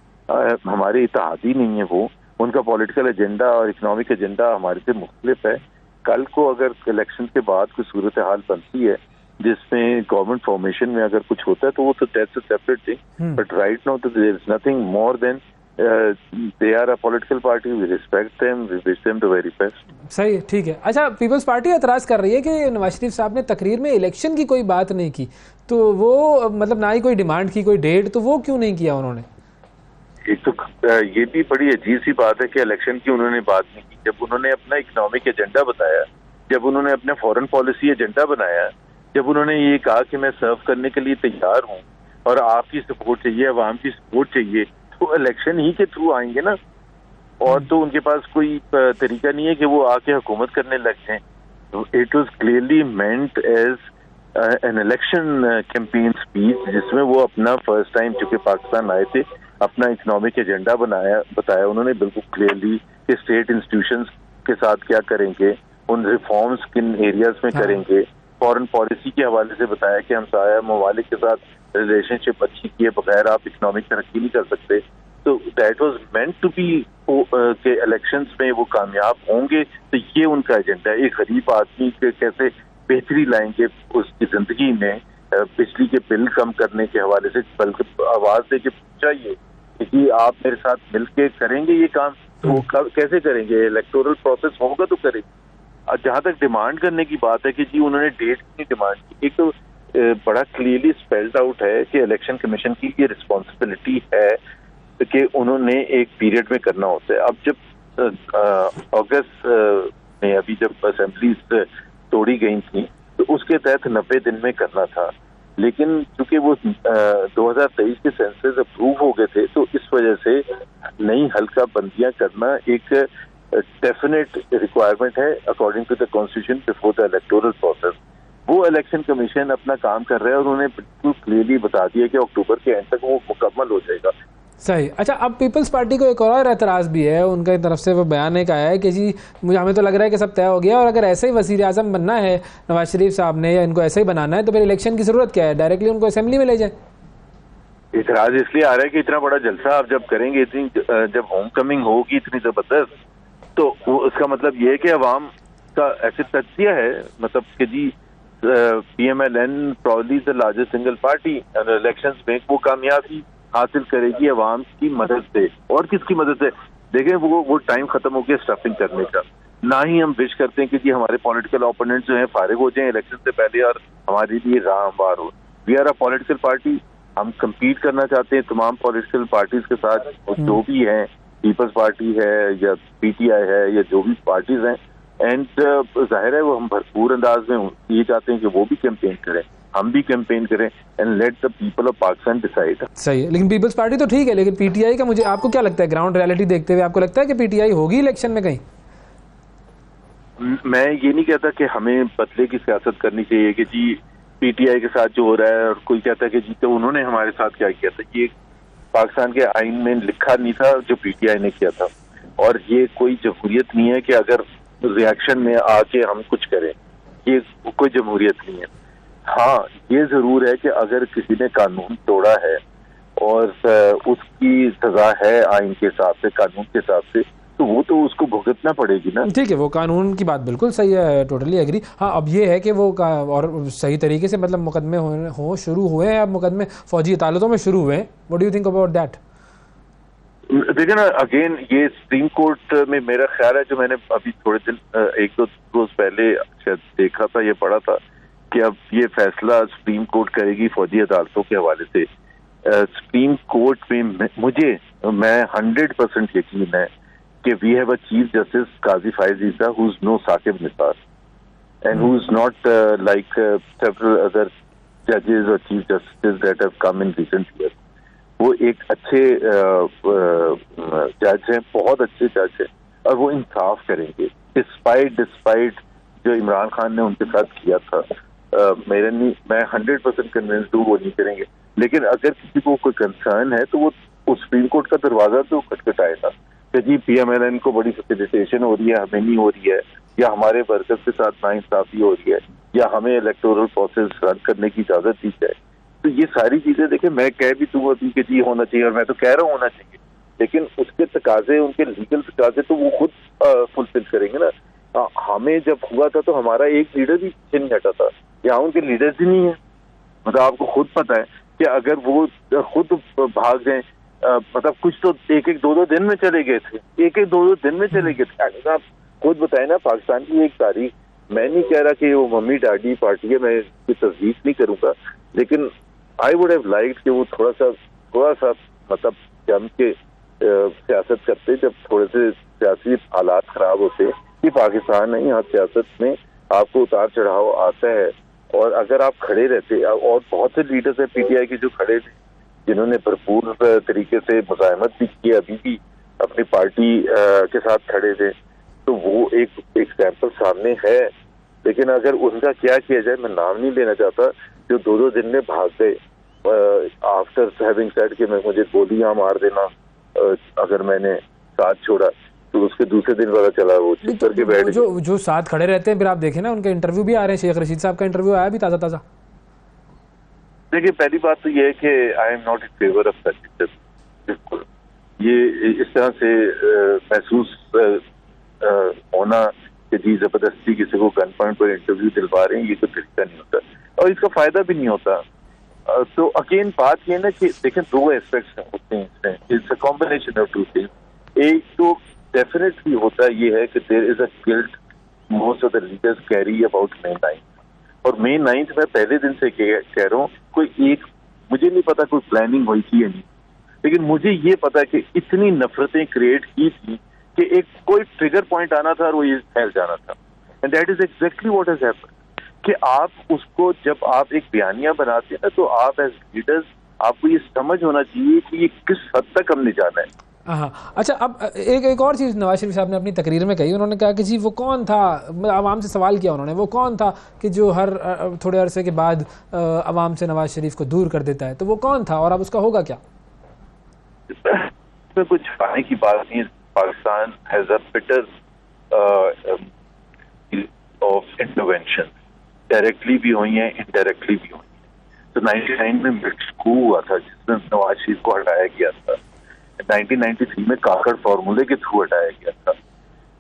हमारे इत्तेहादी नहीं है वो। उनका पॉलिटिकल एजेंडा और इकोनॉमिक एजेंडा हमारे से मुख्तलिफ है। कल को अगर इलेक्शन के बाद कोई सूरत हाल बनती है जिसमें गवर्नमेंट फॉर्मेशन में अगर कुछ होता है तो वो तो that's a separate thing, but right now तो there is nothing more than they are a political party, we respect them, we wish them the very best. सही है, ठीक है। अच्छा, पीपल्स पार्टी एतराज़ कर रही है कि नवाज शरीफ साहब ने तकरीर में इलेक्शन की कोई बात नहीं की, तो वो मतलब ना ही कोई डिमांड की, कोई डेट, तो वो क्यों नहीं किया उन्होंने? एक तो ये भी बड़ी अजीब सी बात है कि इलेक्शन की उन्होंने बात नहीं की। जब उन्होंने अपना इकोनॉमिक एजेंडा बताया, जब उन्होंने अपना फॉरेन पॉलिसी एजेंडा बनाया, जब उन्होंने ये कहा कि मैं सर्व करने के लिए तैयार हूँ और आपकी सपोर्ट चाहिए, अवाम की सपोर्ट चाहिए, तो इलेक्शन ही के थ्रू आएंगे ना। और तो उनके पास कोई तरीका नहीं है कि वो आके हुकूमत करने लग जाएं। It was clearly meant as an election campaign speech, जिसमें वो अपना फर्स्ट टाइम चूंकि पाकिस्तान आए थे अपना इकोनॉमिक एजेंडा बताया उन्होंने बिल्कुल क्लियरली कि स्टेट इंस्टीट्यूशंस के साथ क्या करेंगे, उन रिफॉर्म्स किन एरियाज में करेंगे, फॉरेन पॉलिसी के हवाले से बताया कि हमसाया ममालिक के साथ रिलेशनशिप अच्छी किए बगैर आप इकोनॉमिक तरक्की नहीं कर सकते। तो that was meant to be के इलेक्शंस में वो कामयाब होंगे। तो ये उनका एजेंडा है। एक गरीब आदमी के कैसे बेहतरी लाएंगे उसकी जिंदगी में, बिजली के बिल कम करने के हवाले से बल्कि आवाज दे के चाहिए कि आप मेरे साथ मिलके करेंगे ये काम, तो वो कैसे करेंगे? इलेक्टोरल प्रोसेस होगा तो करेंगे। जहां तक डिमांड करने की बात है कि जी उन्होंने डेट की डिमांड की, एक तो बड़ा क्लियरली स्पेल्ड आउट है कि इलेक्शन कमीशन की ये रिस्पॉन्सिबिलिटी है कि उन्होंने एक पीरियड में करना होता है। अब जब अगस्त में अभी जब असेंबलीज तोड़ी गई थी तो उसके तहत 90 दिन में करना था, लेकिन चूंकि वो 2023 के सेंसस अप्रूव हो गए थे तो इस वजह से नई हल्का बंदियां करना एक डेफिनेट रिक्वायरमेंट है according to the constitution before the electoral process. वो इलेक्शन कमीशन अपना काम कर रहा है और उन्होंने बिल्कुल क्लियरली बता दिया कि अक्टूबर के एंड तक वो मुकम्मल हो जाएगा। सही। अच्छा, अब पीपल्स पार्टी को एक और एतराज़ भी है, उनकी तरफ से वो बयान एक आया है कि जी हमें तो लग रहा है कि सब तय हो गया और अगर ऐसे ही वज़ीर आज़म बनना है नवाज शरीफ साहब ने या इनको ऐसे ही बनाना है तो फिर इलेक्शन की ज़रूरत क्या है, डायरेक्टली उनको असेंबली में ले जाए। इतराज इसलिए आ रहा है कि इतना बड़ा जलसा आप जब करेंगे, इतनी जब होम कमिंग होगी इतनी ज़बरदस्त, तो उसका मतलब ये है कि अवाम का ऐसे तज्जिया है, मतलब कि जी PMLN probably the largest single party elections में वो कामयाबी हासिल करेगी अवाम की मदद से। और किसकी मदद से? देखें वो टाइम खत्म हो गया स्टफिंग करने का। ना ही हम विश करते हैं कि जी हमारे पॉलिटिकल ओपोनेंट्स जो हैं फारिग हो जाएं इलेक्शन से पहले और हमारे लिए राह हमवार हो। We are a political party, हम कम्पीट करना चाहते हैं तमाम पॉलिटिकल पार्टीज के साथ, जो भी हैं, पीपल्स पार्टी है या PTI है या जो भी पार्टीज हैं, एंड जाहिर है वो हम भरपूर अंदाज में ये चाहते हैं कि वो भी कैंपेन करें, हम भी कैंपेन करें, and let the people of Pakistan decide. सही है, लेकिन पीपल्स पार्टी तो ठीक है, लेकिन PTI का मुझे, आपको क्या लगता है ग्राउंड रियलिटी देखते हुए, आपको लगता है कि PTI होगी इलेक्शन में कहीं? मैं ये नहीं कहता कि हमें बदले की सियासत करनी चाहिए कि जी PTI के साथ जो हो रहा है, और कोई कहता है कि जी तो उन्होंने हमारे साथ क्या किया था। ये पाकिस्तान के आइन में लिखा नहीं था जो PTI ने किया था, और ये कोई जमहूरियत नहीं है कि अगर रिएक्शन में आके हम कुछ करें, ये कोई जमहूरियत नहीं है। हाँ, ये जरूर है कि अगर किसी ने कानून तोड़ा है और उसकी सजा है आइन के हिसाब से, कानून के हिसाब से, तो वो तो उसको भुगतना पड़ेगी ना। ठीक है, वो कानून की बात बिल्कुल सही है, टोटली एग्री। हाँ, अब ये है कि वो और सही तरीके से मतलब मुकदमे हो शुरू हुए हैं, अब मुकदमे फौजी अदालतों में शुरू हुए हैं। What do you think about that? देखिए ना, अगेन ये सुप्रीम कोर्ट में मेरा ख्याल है, जो मैंने अभी थोड़े दिन 1-2 रोज पहले शायद देखा था, ये पढ़ा था कि अब ये फैसला सुप्रीम कोर्ट करेगी फौजी अदालतों के हवाले से। सुप्रीम कोर्ट में मैं 100% यकीन है कि we have a chief justice Qazi Faez Isa who is no Saqib Nisar, and who is not like several other judges or chief justices that have come in recent years. वो एक अच्छे जज हैं, बहुत अच्छे जज हैं, और वो इंसाफ करेंगे डिस्पाइट जो इमरान खान ने उनके साथ किया था। मैं 100% कन्विंस्ड हूँ वो नहीं करेंगे, लेकिन अगर किसी को कोई कंसर्न है तो वो उस सुप्रीम कोर्ट का दरवाजा तो खटखटाएगा कि जी PMLN को बड़ी फैसिलिटेशन हो रही है, हमें नहीं हो रही है, या हमारे वर्कर्स के साथ नाइंसाफी हो रही है, या हमें इलेक्टोरल प्रोसेस रन करने की इजाजत दी जाए। तो ये सारी चीजें देखें, मैं कह भी दूँ अभी कि जी होना चाहिए, और मैं तो कह रहा हूँ होना चाहिए, लेकिन उसके तकाजे, उनके लीगल तकाजे तो वो खुद फुलफिल करेंगे ना। हमें जब हुआ था तो हमारा एक लीडर भी पीछे नहीं हटा था, यहाँ उनके लीडर्स ही नहीं है। मतलब आपको खुद पता है कि अगर वो खुद भाग जाए, मतलब कुछ तो एक दो दिन में चले गए थे, एक दो दिन में चले गए थे। आप खुद बताए ना, पाकिस्तान की एक तारीख, मैं नहीं कह रहा कि वो मम्मी डैडी पार्टी है, मैं इसकी तस्दीक नहीं करूंगा, लेकिन आई वुड हैव लाइक्ड कि वो थोड़ा सा मतलब जम के सियासत करते जब थोड़े से सियासी हालात खराब होते। कि पाकिस्तान है, यहाँ सियासत में आपको उतार चढ़ाव आता है, और अगर आप खड़े रहते, और बहुत से लीडर्स हैं PTI के जो खड़े थे, जिन्होंने भरपूर तरीके से मुजाहिमत भी की, अभी भी अपनी पार्टी के साथ खड़े थे, तो वो एक एग्जाम्पल सामने है। लेकिन अगर उनका क्या किया जाए, मैं नाम नहीं लेना चाहता, जो दो दिन में भाग गए आफ्टर हैविंग सेड कि मैं मुझे गोलियां मार देना अगर मैंने साथ छोड़ा, तो उसके दूसरे दिन पता चला वो चुप करके बैठ गए। जो साथ खड़े रहते हैं, फिर आप देखें ना उनके इंटरव्यू भी आ रहे हैं, शेख रशीद साहब का इंटरव्यू आया भी ताज़ा। देखिए, पहली बात तो ये है कि I am not in favour of such. बिल्कुल ये इस तरह से महसूस होना कि जी जबरदस्ती किसी को गन पॉइंट पर इंटरव्यू दिलवा रहे हैं, ये तो तरीका नहीं होता, और इसका फायदा भी नहीं होता। तो अगेन बात ये ना कि देखें, दो एस्पेक्ट्स होते हैं इसमें, it's a combination of two things. एक तो डेफिनेटली होता ये है कि there is a guilt most of the leaders carry about May 9, और May 9 मैं पहले दिन से कह रहा हूँ, मुझे नहीं पता कोई प्लानिंग हुई थी या नहीं, लेकिन मुझे ये पता है कि इतनी नफरतें क्रिएट की थी कि एक कोई ट्रिगर पॉइंट आना था और वो ये फैल जाना था। And that is exactly what has happened, कि आप उसको जब आप एक बयानिया बनाते हैं ना, तो आप एज लीडर्स आपको ये समझ होना चाहिए कि ये किस हद तक हमने जाना है। हाँ, अच्छा, अब एक और चीज़ नवाज शरीफ साहब ने अपनी तकरीर में कही, उन्होंने कहा कि जी वो कौन था, आवाम से सवाल किया उन्होंने, वो कौन था कि जो हर थोड़े अरसे के बाद आवाम से नवाज शरीफ को दूर कर देता है, तो वो कौन था और अब उसका होगा क्या? इसमें कुछ छुपाने की बात नहीं है। Pakistan has a bitter of intervention, directly भी हुई है, इनडायरेक्टली भी हुई है। तो 99 में मिक्स कू हुआ था जिसमें नवाज शरीफ को हटाया गया था, 1993 में काकड़ फॉर्मूले के थ्रू हटाया गया था।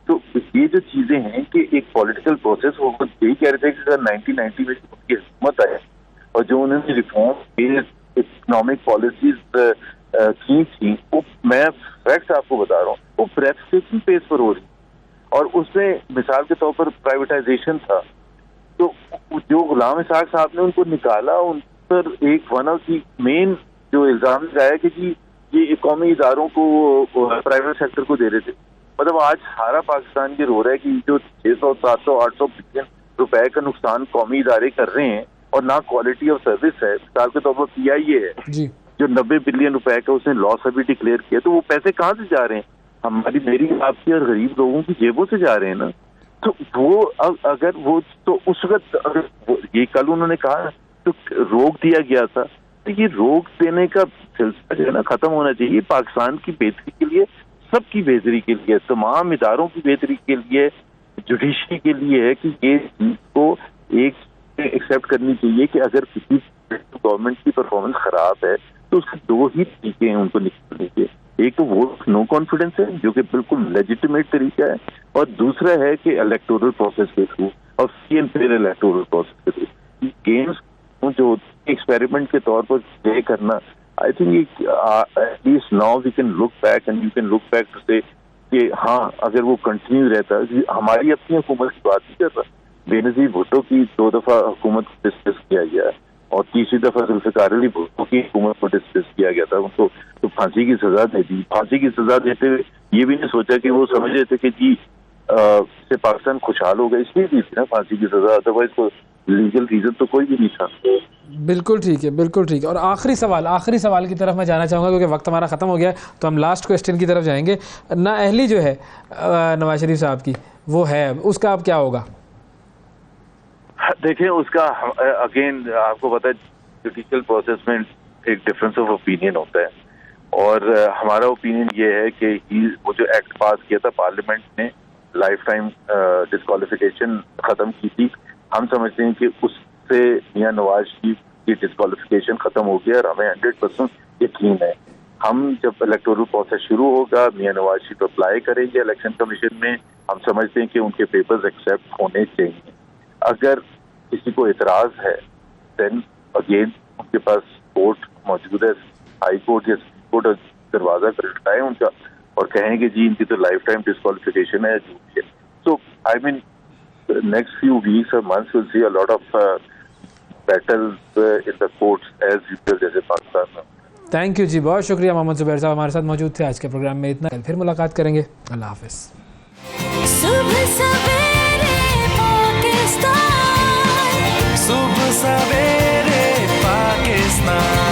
तो ये जो चीजें हैं कि एक पॉलिटिकल प्रोसेस, वो यही कह रहे थे कि अगर 1990 में उनकी हुकूमत आई और जो उन्होंने रिफॉर्म इकोनॉमिक पॉलिसीज की थी, वो मैं फैक्ट्स आपको बता रहा हूँ, वो ब्रेथटेकिंग पेस पर हो रही, और उसमें मिसाल के तौर पर प्राइवेटाइजेशन था। तो जो गुलाम इसाक साहब ने उनको निकाला, उन पर एक वन ऑफ दी मेन जो इल्जाम लगाया कि जी ये कौमी इदारों को प्राइवेट सेक्टर को दे रहे थे। मतलब आज सारा पाकिस्तान ये रो रहा है कि जो 600, 700, 800 बिलियन रुपए का नुकसान कौमी इदारे कर रहे हैं और ना क्वालिटी ऑफ सर्विस है। मिसाल के तौर पर PIA है जी, जो 90 बिलियन रुपए का उसने लॉस अभी डिक्लेयर किया, तो वो पैसे कहाँ से जा रहे हैं? हमारी, मेरी, आपकी और गरीब लोगों की जेबों से जा रहे हैं ना। तो वो अगर वो, तो उस वक्त अगर ये कल उन्होंने कहा तो रोक दिया गया था, तो ये रोक देने का सिलसिला जो है ना खत्म होना चाहिए। पाकिस्तान की बेहतरी के लिए, सबकी बेहतरी के लिए, तमाम इदारों की बेहतरी के लिए, जुडिशरी के लिए है कि ये चीज को एक एक्सेप्ट करनी चाहिए कि अगर किसी गवर्नमेंट की परफॉर्मेंस खराब है तो उसके दो ही तरीके हैं उनको निकलने के। एक तो वोट नो कॉन्फिडेंस है जो कि बिल्कुल लेजिटिमेट तरीका है, और दूसरा है कि इलेक्टोरल प्रोसेस के थ्रू और free and fair electoral process के थ्रू गेम्स जो एक्सपेरिमेंट के तौर पर प्ले करना। I think at least now we can look back and you can look back to say कि हाँ, अगर वो कंटिन्यू रहता, हमारी अपनी हुकूमत की बात नहीं करता, बेनजीर भुट्टो की 2 दफा हुकूमत को डिस्कस किया गया है और तीसरी दफा जुल्फिकार अली भुट्टो की हुकूमत को डिस्कस किया गया था, उनको तो फांसी की सजा दे दी। फांसी की सजा देते हुए ये भी नहीं सोचा कि वो समझ रहे थे कि जी से पाकिस्तान खुशहाल होगा, इसलिए दी थी ना फांसी की सजा, अदरवाइज तो लीगल रीजन तो कोई भी नहीं था। बिल्कुल ठीक है, बिल्कुल ठीक है। और आखिरी सवाल की तरफ मैं जाना चाहूँगा क्योंकि वक्त हमारा ख़त्म हो गया है, तो हम लास्ट क्वेश्चन की तरफ जाएंगे। नाअहली जो है नवाज शरीफ साहब की, वो है, उसका अब क्या होगा? देखिए उसका अगेन आपको पता है जुडिशियल प्रोसेस में एक डिफरेंस ऑफ ओपिनियन होता है, और हमारा ओपिनियन ये है कि वो जो एक्ट पास किया था पार्लियामेंट ने, लाइफ टाइम डिस्क्वालिफिकेशन खत्म की थी, हम समझते हैं कि उससे मियां नवाज शरीफ की डिस्क्वालिफिकेशन खत्म हो गया, और हमें 100% यकीन है हम जब इलेक्टोरल प्रोसेस शुरू होगा मियां नवाज शरीफ अप्लाई करेंगे इलेक्शन कमीशन में, हम समझते हैं कि उनके पेपर्स एक्सेप्ट होने चाहिए। अगर किसी को इतराज है देन अगेन उनके पास कोर्ट मौजूद है, हाई कोर्ट या सुप्रीम कोर्ट, दरवाजा खटखटाए उनका और कहेंगे जी इनकी तो लाइफ टाइम डिस्क्वालिफिकेशन है, जो भी है। So I mean next few weeks और months will see a lot of battles in the courts as usual जैसे पाकिस्तान में। थैंक यू जी, बहुत शुक्रिया। मोहम्मद जुबैर साहब हमारे साथ मौजूद थे आज के प्रोग्राम में। इतना, फिर मुलाकात करेंगे। अल्लाह हाफिज़। सुबह सवेरे पाकिस्तान, सुबह सवेरे पाकिस्तान।